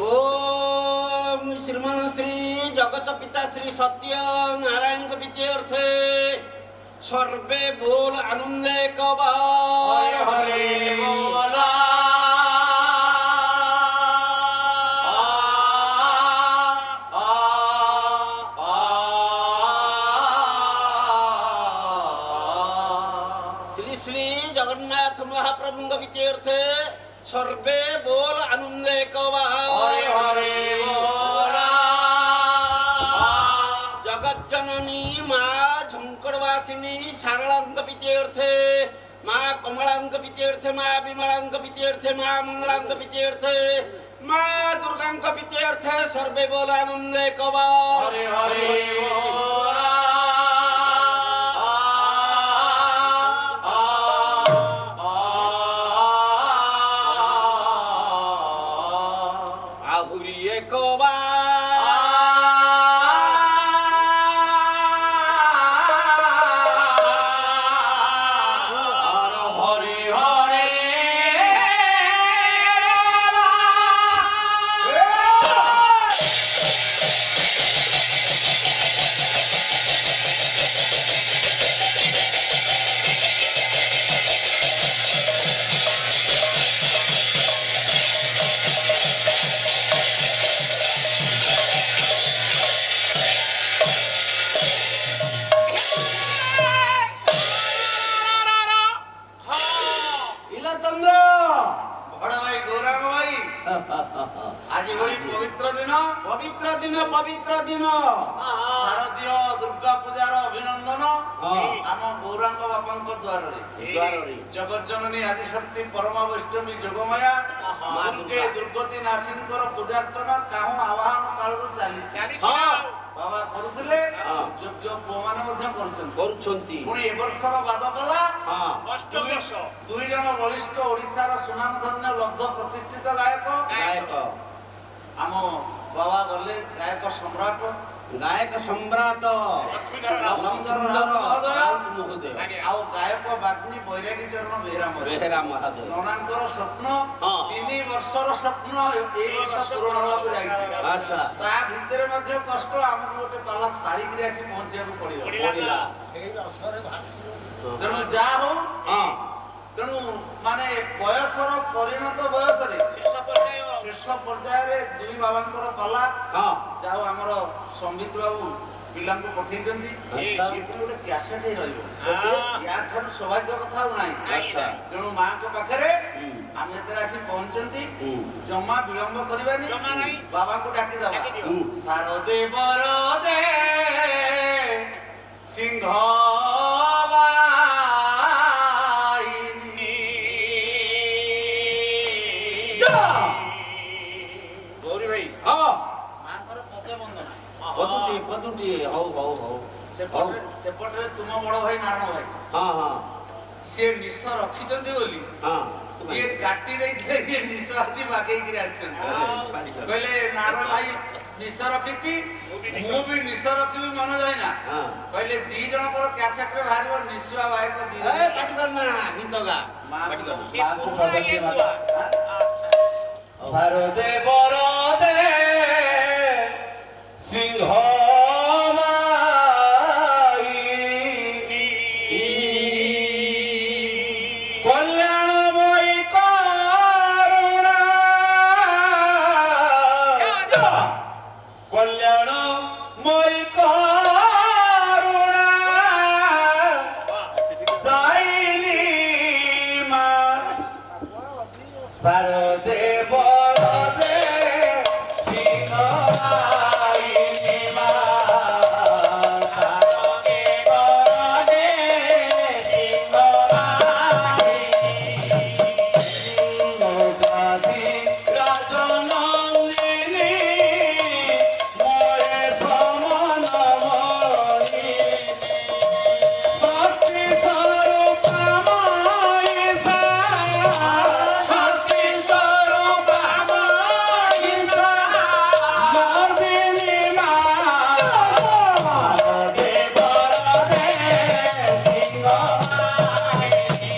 ओम श्रीमान श्री जगत पिता श्री सत्य नारायण के विद्यार्थे सर्वे बोल आनंदे कबार हरे बोला श्री श्री जगन्नाथ महाप्रभु के विद्यार्थे सर्वे बोल आनंदे कबार हरे बोला जगत जननी माँ झंकड़वासिनी शारदांक विद्यार्थे माँ कमलांक विद्यार्थे माँ विमलांक विद्यार्थे माँ मंगलांक विद्यार्थे माँ दुर्गांक विद्यार्थे सर्वे बोल आनंदे कबार हरे हरे बोला आहुरी एक बार हरे हरे इला चंद्र बड़ा भाई गौरांग भाई आज बड़ी पवित्र दिन पवित्र दिन पवित्र दिन शारदीय दुर्गा पूजार अभिनंदन आम गौरांग बापांक द्वारे जगत जननी आदि शक्ति परमा वैष्णवी जोगमाया माँ दुर्गे दुर्गति नाशिनीकर पूजार्चना काहू आवाहन कालरू चली बाबा करुले योग्य पुओ माने କରୁଛନ୍ତି पुणी ए वर्षर बाद कला ହଁ अष्टवर्ष दुई जन बलिष्ठ ओडिशार सुनामधन्य लब्ध प्रतिष्ठित गायक ଗାୟକ आम बाबा गले गायक सम्राट ଗାୟକ ସମ୍ରାଟ ଲକ୍ଷ୍ମୀଧର ରାଉତ ମହୋଦୟ ଆଉ ଗାୟକ ବାଗ୍ମୀ ବୈରାଗୀ ଚରଣ ବେହେରା ବେହେରା ମହାଦେବ ନନାଙ୍କର ସ୍ୱପ୍ନ ହଁ। 3 ବର୍ଷର ସ୍ୱପ୍ନ ଏଇ ବର୍ଷ ପୂରଣ ହେବାକୁ ଯାଇଛି ଆଚ୍ଛା ତା ଭିତରେ ମଧ୍ୟ କଷ୍ଟ ଆମକୁ ଗୋଟେ ପାଲା ସାରିକିରି ଆସି ପହଞ୍ଚିବାକୁ ପଡ଼ିବ ପଡ଼ିଲା ତେଣୁ ଯାହା ହଉ ହଁ ତେଣୁ ମାନେ ବୟସର ପରିଣତ ବୟସରେ ଶେଷ ପର୍ଯ୍ୟାୟରେ ଦୁଇ ବାବାଙ୍କର ପାଲା ହଁ ଯାଉ ଆମର ସମ୍ବିତ ବାବୁ ପିଲାଙ୍କୁ ପଠେଇଛନ୍ତି ଆଚ୍ଛା। ସେଠି ଗୋଟେ କ୍ୟାସେଟ୍ ରହିବ ୟାଠାରୁ ସୌଭାଗ୍ୟ କଥା ଆଉ ନାହିଁ ଆଚ୍ଛା। ତେଣୁ ମାଙ୍କ ପାଖରେ ଆମେ ଯେତେବେଳେ ଆସି ପହଞ୍ଚନ୍ତି ଜମା ବିଳମ୍ବ କରିବାନି ବାବାଙ୍କୁ ଡାକିଦେବା ଶାରଦେ ବରଦେ ସିଂହ ଗୌରୀ ଭାଇ ହଁ ମାଙ୍କର ପଦ ବନ୍ଦନା ପଦୁଟି ପଦୁଟି ହଉ ହଉ ହଉ ସେପଟରେ ତୁମ ବଡ ଭାଇ ନାରାୟଣ ଭାଇ ହଁ ହଁ ସିଏ ନିଶ ରଖିଛନ୍ତି ବୋଲି ହଁ ଇଏ କାଟି ଦେଇଥିଲେ ଇଏ ନିଶ ଆଜି ବାଗେଇକିରି ଆସିଛନ୍ତି କହିଲେ ନାରାୟଣ ଭାଇ ନିଶ ରଖିଛି ମୁଁ ବି ନିଶ ରଖିବି ମନେ ଯାଇନା ହଁ କହିଲେ ଦି ଜଣଙ୍କର କ୍ୟାସେଟରେ ବାହାରିବ ନିଶୁଆ ଭାଇଙ୍କ ଦି ଏ ପାଟି କରନା ଗୀତ ଗା ପାଟି କରନା ଶାରଦେ ବରଦେ ସିଂହ କଲ୍ୟାଣମୟୀ କରୁଣା କଲ୍ୟାଣମୟୀ କରୁଣା ଦାଇନି ମା ଶାରଦେ ବରଦେ ସିଂହ ଦାଇନି ମା ଶାରଦେ ବରଦେ ସିଂହ ଦାଇନି ରାଜନନ୍ଦିନୀ ମୋରେ ଭ୍ରମଣ ମଣି ଭକ୍ତି ସ୍ୱରୂପ ମାଇସା ଭକ୍ତି ସ୍ୱରୂପ ମାଇସା ମର୍ଦିନୀ ମା ଶାରଦେ ବରଦେ ସିଂହ ଦାଇନି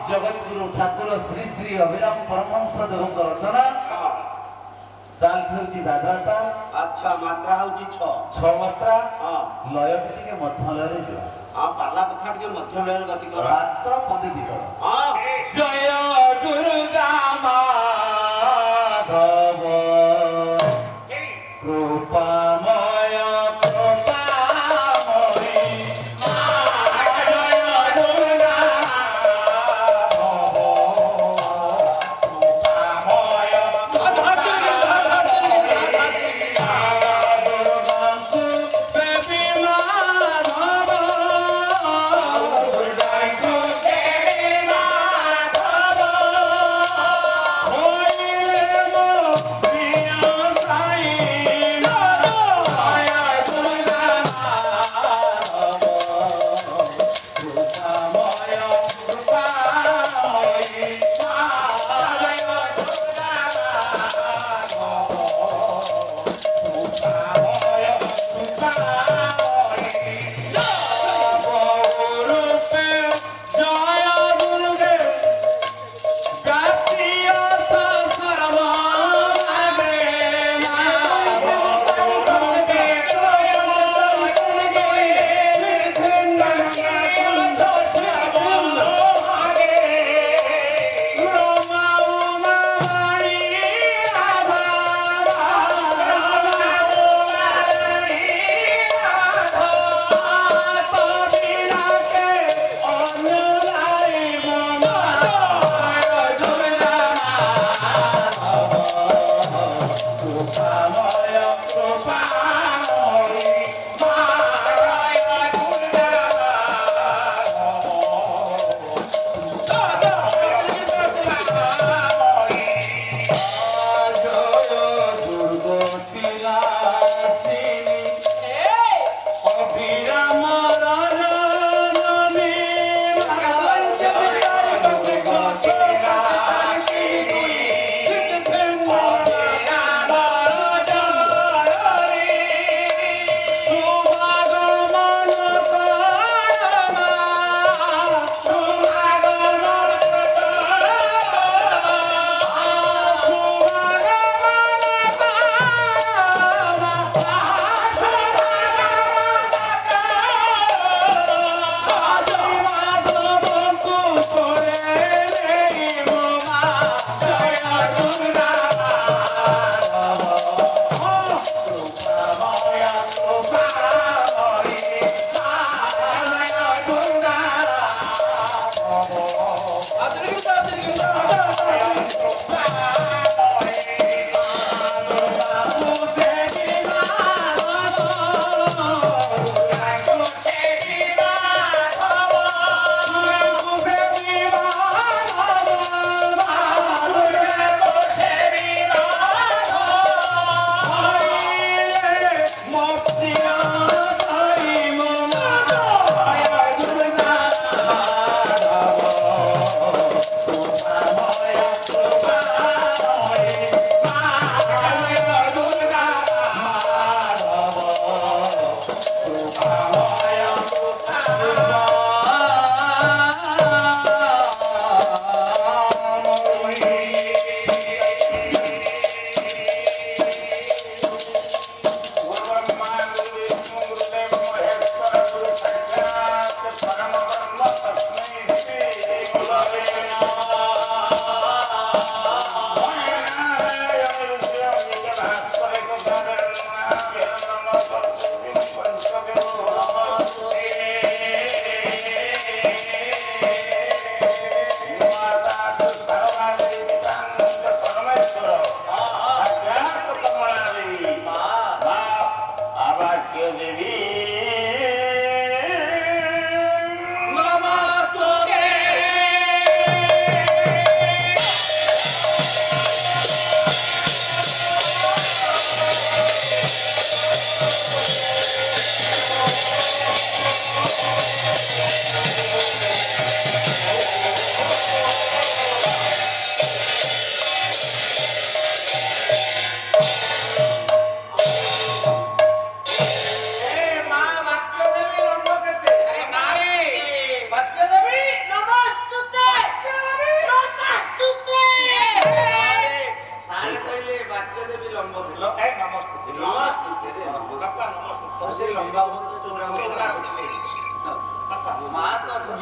জগৎগুরু ঠাকুর শ্রী শ্রী অভিরাম পরমহংস দেবଙ୍କ ରଚନା ତାଲ ହେଉଛି ଦାଦରା ତାଲ। ଆଚ୍ଛା ମାତ୍ରା ହଉଛି 6 ଛଅ ମାତ୍ରା ହଁ ଲୟଟି ଟିକେ ମଧ୍ୟ ଲୟରେ ଯିବ। ହଁ ପାଲା କଥା ଟିକେ ମଧ୍ୟ ଲୟରେ ଗତି କର ମାତ୍ର ପଦିତି କର। ହଁ ଜୟ ଦୁର୍ଗା ମାଧବ କୃପାମୟ କୃପାମୟୀ Bye.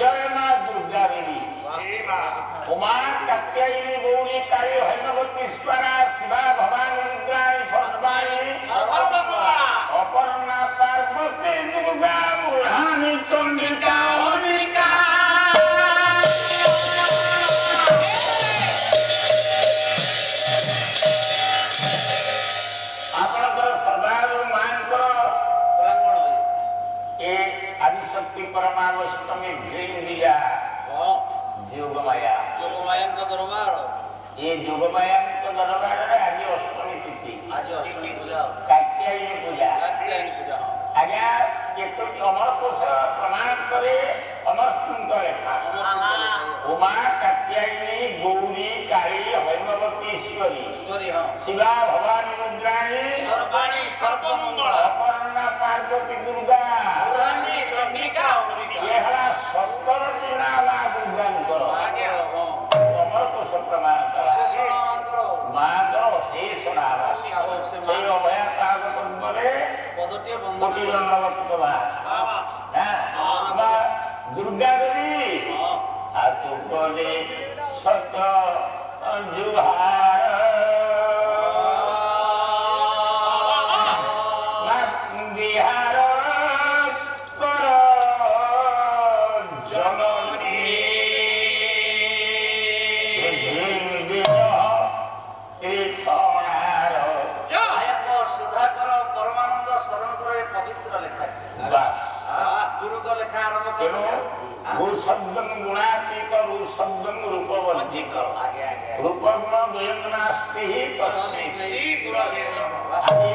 জয় মা দুর্গা দেবী উমা কাত্যায়নী গৌরী কালী হৈমবতী স্বরা শিবা ভবানী রুদ্রাণী সর্বাণী অপর্ণা পার্বতী দুর্গা বুড়ানী চন্ডিকা অম্বিকা ଆପଣଙ୍କର ସଦାରୁ ମାଙ୍କର ଏ ଆଦିଶକ୍ତି ପରମାବଷ୍ଟମୀ ଭୀମବିଜା ଯୋଗମାୟା ଯୋଗମାୟାଙ୍କ ଦରବାର ଏ ଯୋଗମାୟାଙ୍କ ଦରବାରରେ ଆଜି ଅଷ୍ଟମୀ ତିଥି ଆଜି ଅଷ୍ଟମୀ ପୂଜା କାତ୍ୟାୟନୀ ପୂଜା କାତ୍ୟାୟନୀ ପୂଜା ଆଜ୍ଞା ଏକଟି ଅମରକୋଷ ପ୍ରମାଣ କରେ ଅମରସିଂହଙ୍କ ଲେଖା ଉମା କାତ୍ୟାୟନୀ ଗୌରୀ କାଳୀ হৈମବତୀ ଈଶ୍ୱରୀ ଈଶ୍ୱରୀ ହଁ ଶିବା ଭବାନୀ ରୁଦ୍ରାଣୀ ସର୍ବାଣୀ ସର୍ବମଙ୍ଗଳ ଅପର୍ଣ୍ଣା ପାର୍ବତୀ ଦୁର୍ଗା ବୁଢ଼ାଣୀ ଚଣ୍ଡିକା ଅମ୍ବିକା ଏ ହେଲା 17ଟି ନାଁ ମା ଦୁର୍ଗାଙ୍କର ଆଜ୍ଞା ହଁ ଅମରକୋଷ ପ୍ରମାଣ କରା ମାଙ୍କର ଅଶେଷ ନାମ ସେଇ ଅଭୟା ପାଗ ପଦ୍ମରେ ପଦଟିଏ ବନ୍ଦ କୋଟି ଦଣ୍ଡବତ ଦେବା ଦୁର୍ଗା ଦେବୀ ଆଉ ତୁ କଲେ ସତ ଜୁହାର ବିହାର କର ଜନନୀ ସୁଧାକର ପରମାନନ୍ଦ ଶରଣଙ୍କର ଏ ପବିତ୍ର ଲେଖା ଗୁରୁଙ୍କ ଲେଖା ଆରମ୍ଭ ତେଣୁ କର ଭୂଶବ୍ଦଂ ଗୁଣାତୀତ ଭୂଶବ୍ଦଂ ରୂପବର୍ଜିତ ଆଜ୍ଞା ଆଜ୍ଞା ରୂପଗୁଣ ଦ୍ୱୟଂ ନାସ୍ତି ତସ୍ମୈ ଶ୍ରୀ ଗୁରବେ ନମଃ ଆଜି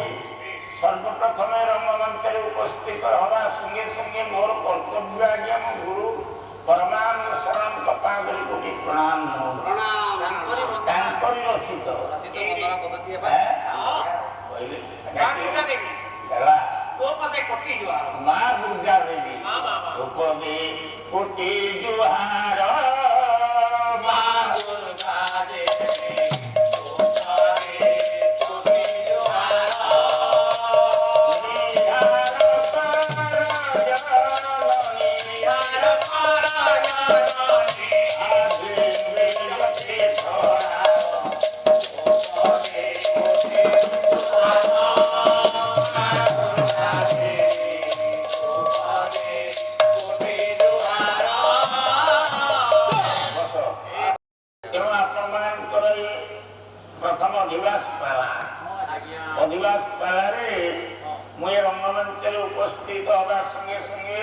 ସର୍ବପ୍ରଥମେ ରଙ୍ଗମଞ୍ଚରେ ଉପସ୍ଥିତ ହେବା ସଙ୍ଗେ ସଙ୍ଗେ ମୋର କର୍ତ୍ତବ୍ୟ ଆଜ୍ଞା ମୋ ଗୁରୁ ପରମାନନ୍ଦ ଶରଣଙ୍କ ପାଦରେ କୋଟି ପ୍ରଣାମ ତାଙ୍କରି ବନ୍ଦନା ତାଙ୍କରି ରଚିତ ରଚିତ ବନ୍ଦନା ପଦ୍ଧତି କହିଲେ ଦେବୀ ତୋ ପଦେ କୋଟି ଜୁହାର ମା ଦୁର୍ଗା ଦେବୀ ରୂପଦେ କୋଟି ଜୁହାର ମା ଦୁର୍ଗା ଦେବୀ ତୋ ପଦେ କୋଟି ଜୁହାର ତେଣୁ ଆପଣମାନଙ୍କର ପ୍ରଥମ ଅଧିବାସ ପାଲା ଅଧିବାସ ପାଲାରେ ମୁଁ ଏ ରଙ୍ଗମଞ୍ଚରେ ଉପସ୍ଥିତ ହେବା ସଙ୍ଗେ ସଙ୍ଗେ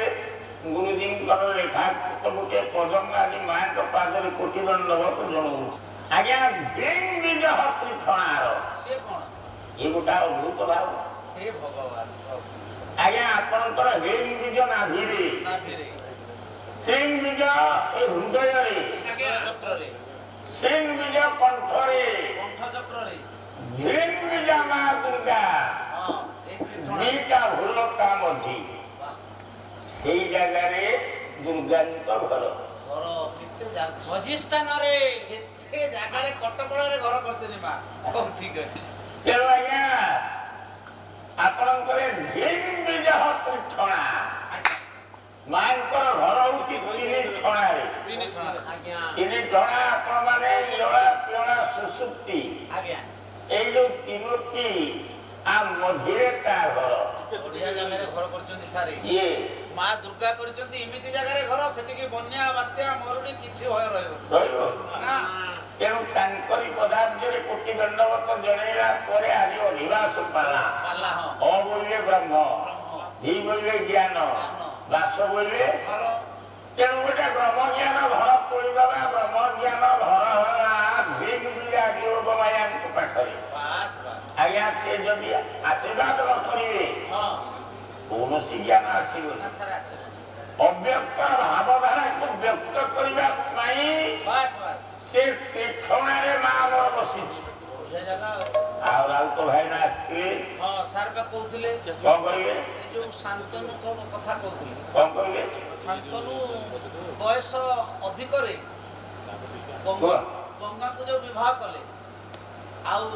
ଗୁରୁଜୀଙ୍କର ଲେଖାକୃତ ଗୋଟିଏ ପଦଙ୍ଗ ଆଜି ମାଙ୍କ ପାଦରେ କୋଟି ଦଣ୍ଡବତ ଜଣାଉଛି ଆଜ୍ଞା ଭୀମ ବିଜୟ ତ୍ରିଠଣାର ସେ କଣ ଏ ଗୋଟା ଅଦ୍ଭୁତ ଭାବ ହେ ଭଗବାନ ଆଜ୍ଞା ଆପଣଙ୍କର ଭୀମ ବିଜୟ ନାଭିରେ ନା ଫେରେ ସିଂ ବିଜୟ ଏ ହୃଦୟରେ ଆଜ୍ଞା ଚକ୍ରରେ ସିଂ ବିଜୟ କଣ୍ଠରେ କଣ୍ଠ ଚକ୍ରରେ ଭୀମ ବିଜୟ ମା ଦୁର୍ଗା ହଁ ଏଇ ତ୍ରିଠଣା ଦିଟା ଭଲ କାମ ଅଛି ସେଇ ଜାଗାରେ ଦୁର୍ଗାଙ୍କ ଘର ଘର କେତେ ଜାଗା ମଝି ସ୍ଥାନରେ କେତେ ଜାଗାରେ କଟକଣାରେ ଘର କରିଛନ୍ତି ମା ହଉ ଠିକ ଅଛି ତେଣୁ ଆଜ୍ଞା ଆପଣଙ୍କର ଭୀମ ବିଜୟ ତ୍ରିଠଣା ମାଙ୍କର ଘର ହଉଛି ତିନି ଛଣାରେ। ଆଜ୍ଞା ତିନି ଛଣା ଆପଣ ମାନେ ଇଳା ପିଳା ସୁସୁପ୍ତି ଏଇ ଯୋଉ ତିନୋଟି ଆ ମଝିରେ ତା ଘର ବଢିଆ ଜାଗାରେ ଘର କରିଛନ୍ତି ସାରେ। ଇଏ ମା ଦୁର୍ଗା କରିଛନ୍ତି ଏମିତି ଜାଗାରେ ଘର ସେଠିକି ବନ୍ୟା ବାତ୍ୟା ମରୁଡ଼ି କିଛି ଭୟ ରହିବ ରହିବ। ନା। ତେଣୁ ତାଙ୍କରି ପଦାର୍ଥରେ କୋଟି ଦଣ୍ଡବତ ଜଣେଇଲା ପରେ ଆଜି ଅଧିବାସ ପାଲା। ପାଲା ହଁ ଅ ବୋଇଲେ ବ୍ରହ୍ମ, ଧି ବୋଇଲେ ଜ୍ଞାନ, ବାସ ବୋଇଲେ ଘର ତେଣୁ ଗୋଟେ ବ୍ରହ୍ମ ଜ୍ଞାନ ଘର ତୋଳିଦେବା। ବ୍ରହ୍ମ ଜ୍ଞାନ ଘର ହେଲା ଧି ବୋଇଲେ ଯୋଗ ମାୟାଙ୍କ ପାଖରେ। ବାସ୍ ବାସ୍ ଆଜ୍ଞା ସେ ଯଦି ଆଶୀର୍ବାଦ ନ କରିବେ ହଁ କୌଣସି ଜ୍ଞାନ ଆସିବନି। ନା ସାରେ ଆସିବ ଅବ୍ୟକ୍ତ ଭାବଧାରାକୁ ବ୍ୟକ୍ତ କରିବା ପାଇଁ ବାସ୍ ବାସ୍ ସେ ତ୍ରିଠଣାରେ ମା ଆମର ବସିଛି। ବଢିଆ ଜାଗା ଆଉ ରାଉତ ଭାଇନା ଆସିଥିଲେ ହଁ ସାର୍ ବା କହୁଥିଲେ କଣ କହିଲେ? ଏ ଯୋଉ ଶାନ୍ତନୁ କଥା କହୁଥିଲେ। କଣ କହିଲେ? ଶାନ୍ତନୁ ବୟସ ଅଧିକରେ ଗଙ୍ଗାକୁ ଯୋଉ ବିବାହ କଲେ ଆଉ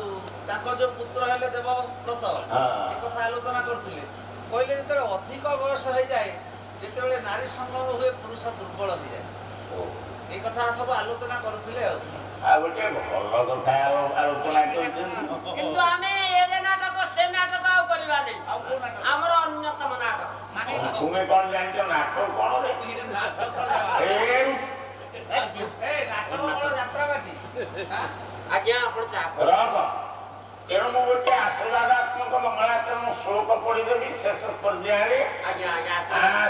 ତାଙ୍କ ଯୋଉ ପୁତ୍ର ହେଲେ ଦେବବ୍ରତ ଏ କଥା ଆଲୋଚନା କରୁଥିଲେ। କହିଲେ ଯେତେବେଳେ ଅଧିକ ବୟସ ହେଇଯାଏ ଯେତେବେଳେ ନାରୀ ସଙ୍ଗମ ହୁଏ ପୁରୁଷ ଦୁର୍ବଳ ହେଇଯାଏ। ଏଇ କଥା ସବୁ ଆଲୋଚନା କରୁଥିଲେ ଆଉ ଆଉ ଗୋଟେ ଭଲ କଥା ଆଲୋଚନା କରିଛନ୍ତି। କିନ୍ତୁ ଆମେ ଏ ଯେ ନାଟକ ସେ ନାଟକ ଆଉ କରିବା ନାହିଁ। ଆଉ କୋଉ ନାଟକ ଆମର ଅନ୍ୟତମ ନାଟକ ମାନେ ତୁମେ କଣ ଜାଣିଛ ନାଟକ କଣ ରେ? ନାଟକ ବଳ ଯାତ୍ରା ବାଟି ଆଜ୍ଞା ଆପଣ ଚା ରହ। ତେଣୁ ମୁଁ ଗୋଟେ ଆଶୀର୍ବାଦାତ୍ମକ ମଙ୍ଗଳାଚରଣ ଶ୍ଲୋକ ପଢିଦେବି ଶେଷ ପର୍ଯ୍ୟାୟରେ। ଆଜ୍ଞା ଆଜ୍ଞା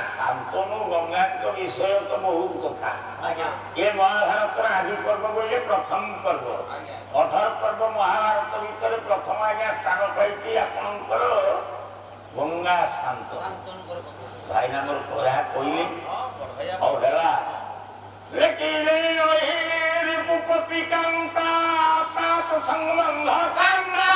ଶାନ୍ତନୁ ଗଙ୍ଗାଙ୍କ ବିଷୟ ତ ବହୁତ କଥା। ଆଜ୍ଞା ଏ ମହାଭାରତର ଆଦି ପର୍ବ ବୋଇଲେ ପ୍ରଥମ ପର୍ବ। 18 ପର୍ବ ମହାଭାରତ ଭିତରେ ପ୍ରଥମ ଆଜ୍ଞା ସ୍ଥାନ ପାଇଛି ଆପଣଙ୍କର ଗଙ୍ଗା ଶାନ୍ତ। ଶାନ୍ତନୁଙ୍କର କଥା ଭାଇନା ମୋର ପରା କହିଲେ ହଁ ବଢିଆ ହଉ ହେଲା। ଲେଖିଲେ ରିପୁପତି କାନ୍ତା ତାତ ସଂବନ୍ଧ କାନ୍ତା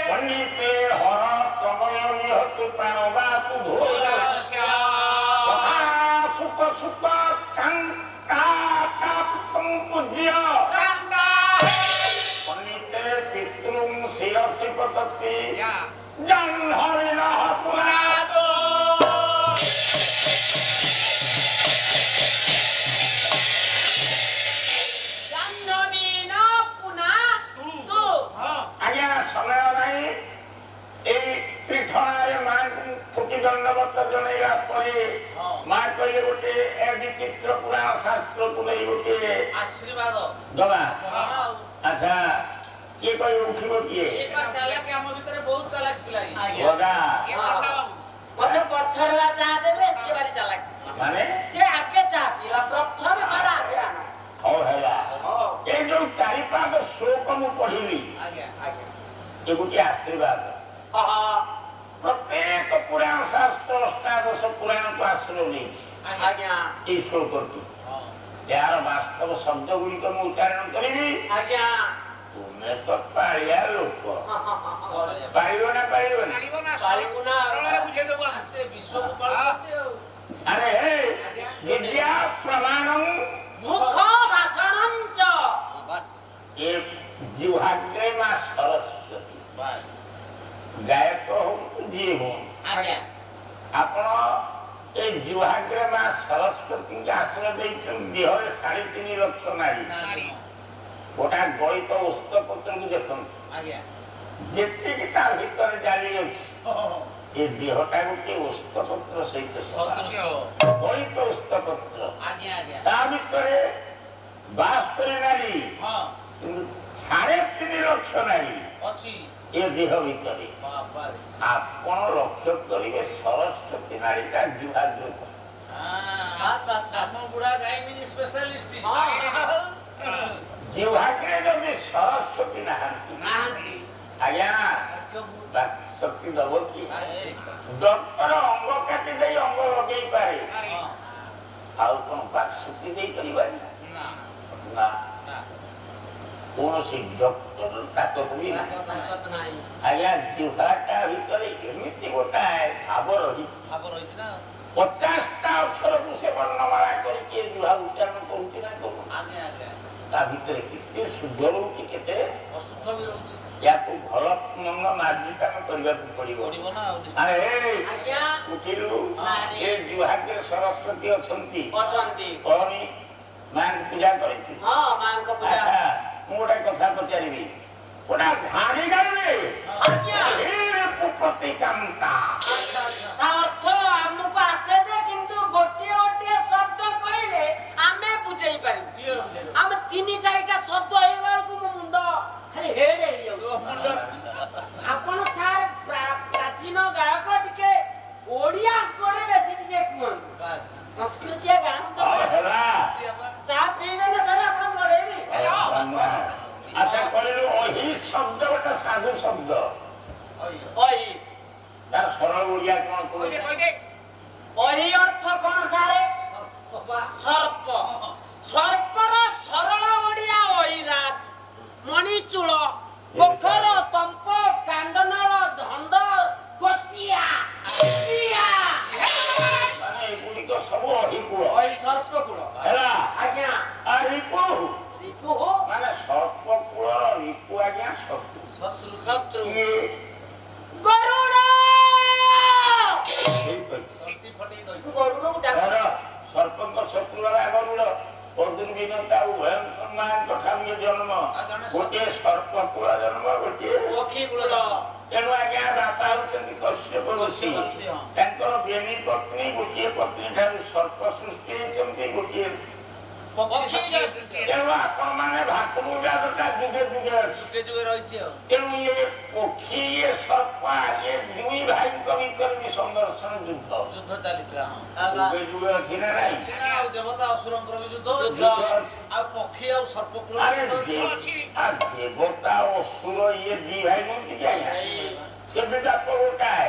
ପଣ୍ଡିତେ ହର କମଳ ନିହତୁ ପ୍ରାଣବାତୁ ଧୋଲା ସୁଖ ସୁଖ କାନ୍ତା ତାପ ସଂପୂଜ୍ୟ ପଣ୍ଡିତେ ପିତୃଂ ଶିରସି ପତତି ଜହ୍ନବିନ ପୁରାତ ଜାହ୍ନବୀନ ପୁନା ତୁ ଆଜ୍ଞା ସମୟ ନାହିଁ। ଏଇ ତ୍ରିଠଣାରେ ମାଙ୍କୁ ଫୁଟି ଦଣ୍ଡବତ ଜଣେଇବା ପରେ ମା କହିଲେ ଗୋଟେ ବିଚିତ୍ର ପୁରାଣ ଶାସ୍ତ୍ରକୁ ନେଇ ଗୋଟେ ଆଶୀର୍ବାଦ ଦବା। ଆଉ ଆଚ୍ଛା କିଏ କହିବ ଉଠିବ କିଏ? ଏ ବା ଚାଲାକି ଆମ ଭିତରେ ବହୁତ ଚାଲାକ ପିଲା ଇଏ। ଆଜ୍ଞା ଗଦା କିଏ ଗଣ୍ଡା ବାବୁ ମତେ ପଛରେ ବା ଚା ଦେବେ ସେ ଭାରି ଚାଲାକ। ମାନେ ସେ ଆଗେ ଚା ପିଲା ପ୍ରଥମେ କଲା ଆଗେ ଆଣ। ହଉ ହେଲା। ଏ ଯୋଉ ଚାରି ପାଞ୍ଚ ଶ୍ଲୋକ ମୁଁ ପଢିଲି ଆଜ୍ଞା ଆଜ୍ଞା ଏ ଗୋଟିଏ ଆଶୀର୍ବାଦ। ପ୍ରତ୍ୟେକ ପୁରାଣ ଶାସ୍ତ୍ର ଅଷ୍ଟାଦଶ ପୁରାଣକୁ ଆଶ୍ରୟ ନେଇଛି ଆଜ୍ଞା ଏଇ ଶ୍ଲୋକଟି। ହଁ ଏହାର ବାସ୍ତବ ଶବ୍ଦ ଗୁଡିକ ମୁଁ ଉଚ୍ଚାରଣ କରିବି। ଆଜ୍ଞା ତୁମେ ତ ପାଳିଆ ଲୋକ ପାଳିବ ନା ପାଳିବନି? ପାଳିବୁ ନା ସେ ବିଶ୍ୱକୁ ପାଳୁଛନ୍ତି ଆଉ ଆରେ ବିଦ୍ୟା ପ୍ରମାଣଂ ମୁଖ ଭାଷଣଞ୍ଚ ଏ ଜିହ୍ୱାଗ୍ରେ ମା ସରସ୍ୱତୀ। ବାସ୍ ଗାୟକ ହୁଅନ୍ତୁ ଯିଏ ହୁଅନ୍ତୁ ଆଜ୍ଞା ଆପଣ ଏ ଜିହ୍ୱାଗ୍ରେ ମା ସରସ୍ୱତୀଙ୍କୁ ଆଶ୍ରୟ ଦେଇଛନ୍ତି। ଦେହରେ 3.5 ଲକ୍ଷ ନାରୀ। ନାରୀ ଗୋଟା ଗଳିତ ଓସ୍ତପତ୍ରକୁ ଦେଖନ୍ତୁ ଆଜ୍ଞା ଯେତିକି ତା ଭିତରେ ଜାଲି ଅଛି ହଁ ଏ ଦେହଟା ଗୋଟେ ଓସ୍ତପତ୍ର ସହିତ ସଦୃଶ୍ୟ ଗଳିତ ଓସ୍ତପତ୍ର। ଆଜ୍ଞା ଆଜ୍ଞା ତା ଭିତରେ 72 ନାରୀ ହଁ କିନ୍ତୁ 3.5 ଲକ୍ଷ ନାରୀ ଅଛି ଏ ଦେହ ଭିତରେ। ବାବାରେ ଆପଣ ଲକ୍ଷ୍ୟ କରିବେ ସରସ୍ୱତୀ ନାରୀଟା ଜିହ୍ୱାଗ୍ର। ବାସ୍ ବାସ୍ ଆମ ବୁଢା ଗାଇନି ସ୍ପେଶାଲିଷ୍ଟ ଜିହ୍ୱାଗ୍ରେ ଯଦି ସରସ୍ୱତୀ ନାହାନ୍ତି ଆଜ୍ଞା ଶକ୍ତି ଦବ କି? ଡକ୍ଟର ଅଙ୍ଗ କାଟି ଦେଇ ଅଙ୍ଗ ଲଗେଇ ପାରେ ଆଉ କଣ ବାକ୍ଶକ୍ତି ଦେଇପାରିବାନି? ନା କୌଣସି ଡକ୍ଟର ତାକକୁ ବି ନାହିଁ। ଆଜ୍ଞା ଜିହ୍ୱାଟା ଭିତରେ ଏମିତି ଗୋଟାଏ ଭାବ ରହିଛି। 50ଟା ଅକ୍ଷରକୁ ସେ ବର୍ଣ୍ଣମାଳା କରିକି ଜିହ୍ୱା ଉଚ୍ଚାରଣ କରୁଛି ନା କରୁଛି। ତା ଭିତରେ କେତେ ସୁନ୍ଦର କରିବାକୁ ପଡିବ। ପଡିବ ନା ଆଉ ଆରେ ଆଜ୍ଞା ଉଠିଲୁ ସାରେ। ଏ ବିଭାଗରେ ସରସ୍ୱତୀ ଅଛନ୍ତି ଅଛନ୍ତି କହନି ମାଙ୍କୁ ପୂଜା କରିଛୁ। ହଁ ମାଙ୍କ ପୂଜା ଆଚ୍ଛା ମୁଁ ଗୋଟେ କଥା ପଚାରିବି ଗୋଟା ଧାଡ଼ି ଗାଈ ଆଜ୍ଞା ପ୍ରତି କାନ୍ତା ତା ଅର୍ଥ ଆମକୁ ଆସେ ଯେ କିନ୍ତୁ ଗୋଟିଏ ଗୋଟିଏ ଶବ୍ଦ କହିଲେ ଆମେ ବୁଝେଇ ପାରିବୁ। ଆମେ ତିନି ଚାରିଟା ଶବ୍ଦ ହେଇଗଲା ବେଳକୁ ମୋ ମୁଣ୍ଡ ଖାଲି ହେଡ୍ ହେଇଯାଉଛି। ଆପଣ ସାର୍ ପ୍ରାଚୀନ ଗାୟକ ଟିକେ ଓଡ଼ିଆ করে ବେଶୀ ଟିକେ କୁହନ୍ତୁ। ସଂସ୍କୃତିଆ ଗାନ ତ ହେଲା ଚା ପିଇବେ ନା ସାର୍ ଆପଣ ଗଡ଼େଇବି। ଆଚ୍ଛା କହିଲୁ ଅହି ଶବ୍ଦ ଗୋଟେ ସାଧୁ ଶବ୍ଦ ଅହି ତାର ସରଳ ଓଡ଼ିଆ କଣ କହୁଛି? ଅହି ଅର୍ଥ କଣ ସାରେ? ସର୍ପ। ସର୍ପର ସରଳ ଓଡ଼ିଆ ଅହିରାଜ ମଣିଚୂଳ ପୋଖର ତମ୍ପ କାଣ୍ଡନାଳ ଧଣ୍ଡ କୋଚିଆ ମାନେ ଏଗୁଡିକ ସବୁ ଅହିକୂଳ ଅହି ସର୍ପ କୂଳ ହେଲା। ଆଜ୍ଞା ଆଉ ରିପୁ ରିପୁ ମାନେ ସର୍ପ କୂଳର ରିପୁ ଆଜ୍ଞା ଶତ୍ରୁ ଶତ୍ରୁ ଇଏ ଗରୁଡ଼ ଠିକ ଅଛି। ଗରୁଡ଼କୁ ଧର ଡାକୁଛି। ସର୍ପଙ୍କ ଶତ୍ରୁ ହେଲା ଗରୁଡ଼ ଅଦୁର୍ବିନତା ଉଭୟଙ୍କ ମାଙ୍କ ଠାରୁ ଇଏ ଜନ୍ମ ଗୋଟିଏ ସର୍ପ କୂଳ ଜନ୍ମ ଗୋଟିଏ ପକ୍ଷୀ କୂଳ ତେଣୁ ଆଜ୍ଞା ବାପା ହଉଛନ୍ତି କଶ୍ୟପ ଋଷି ତାଙ୍କର ବେନି ପତ୍ନୀ ଗୋଟିଏ ପତ୍ନୀ ଠାରୁ ସର୍ପ ସୃଷ୍ଟି ହେଇଛନ୍ତି ଗୋଟିଏ ପକ୍ଷୀ ତେଣୁ ଆପଣ ମାନେ ଭାତୃଜାତଟା ଯୁଗେ ଯୁଗେ ଅଛି ରହିଛି ଆଉ ତେଣୁ ଇଏ ପକ୍ଷୀ ଇଏ ସର୍ପ ଇଏ ଦୁଇ ଭାଇଙ୍କ ଭିତରେ ବି ସଂଘର୍ଷଣ ଯୁଦ୍ଧ ଯୁଦ୍ଧ ଚାଲିଥିଲା ଯୁଗେ ଯୁଗେ ଅଛି ନା ନାଇଁ? ଆଉ ଦେବତା ଅସୁରଙ୍କର ବି ଯୁଦ୍ଧ ଅଛି ଯୁଦ୍ଧ ଅଛି। ଆଉ ପକ୍ଷୀ ଆଉ ସର୍ପ କୂଳ ଆରେ ଅଛି ଦେବତା ଅସୁର ଇଏ ଦି ଭାଇ ନୁହନ୍ତି କି ଆଜ୍ଞା? ସେ ବି ବାପ ଗୋଟାଏ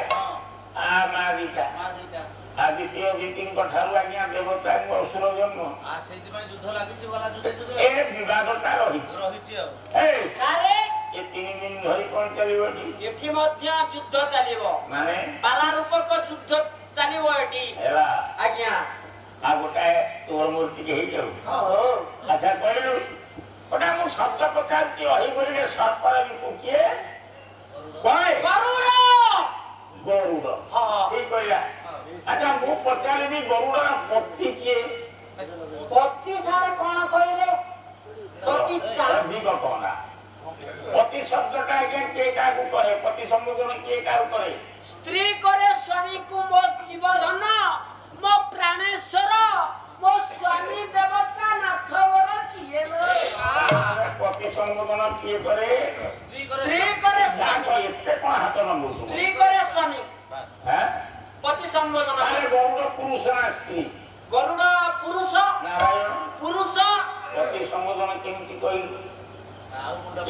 ମା ଦିଟା ମା ଦିଟା ଆଦିତ୍ୟ ଦିତିଙ୍କ ଠାରୁ ଆଜ୍ଞା ଦେବତାଙ୍କୁ ଅସୁର ଜନ୍ମ ସେଇଥିପାଇଁ ଯୁଦ୍ଧ ଲାଗିଛି ଗଲା ଯୁଗେ ଯୁଗେ ଏ ବିବାଦଟା ରହିଛି ରହିଛି ଆଉ ଏଇ ସାରେ ଏ 3 ଦିନ ଧରି କଣ ଚାଲିବ ଏଠି ଏଠି ମଧ୍ୟ ଯୁଦ୍ଧ ଚାଲିବ ମାନେ ପାରାରୂପକ ଯୁଦ୍ଧ ଚାଲିବ ଏଠି ହେଲା ଆଜ୍ଞା ଆଉ ଗୋଟାଏ ତୋର ମୋର ଟିକେ ହେଇଯାଉ ଆଚ୍ଛା କହିଲୁ ଗୋଟା ମୁଁ ଶବ୍ଦ ପଚାରୁଛି ଅହିବଳିରେ ସର୍ପର ରିପୁ କିଏ କହେ ଗରୁଡ଼ ଗରୁଡ଼ ଠିକ କହିଲା। ଆଚ୍ଛା ମୁଁ ପଚାରିବି ଗରୁଡ଼ର ପତି କିଏ? ପତି ସାର୍ କଣ କହିଲେ ପତି ଅଧିକ କହନା ପତି ଶବ୍ଦଟା ଆଜ୍ଞା କିଏ କାହାକୁ କହେ? ପତି ସମ୍ବୋଧନ କିଏ କାହାକୁ କରେ? ସ୍ତ୍ରୀ କରେ ସ୍ୱାମୀକୁ ମୋ ଜୀବଧନ ମୋ ପ୍ରାଣେଶ୍ୱର ମୋ ସ୍ୱାମୀ ଦେବତା ନାଥବର କିଏ ପତି ସମ୍ବୋଧନ କିଏ କରେ? ସ୍ତ୍ରୀ କରେ ସ୍ୱାମୀ ଏତେ କଣ ହାତ ନମ୍ବୁଛୁ? ସ୍ତ୍ରୀ କରେ ସ୍ୱାମୀ ପତି ସମ୍ବୋଧନ ତାହେଲେ ଗରୁଡ଼ ପୁରୁଷ ନା ସ୍ତ୍ରୀ? ଗରୁଡ଼ ପୁରୁଷ ନାରାୟଣ ପୁରୁଷ ପତି ସମ୍ବୋଧନ କେମିତି କହିଲୁ?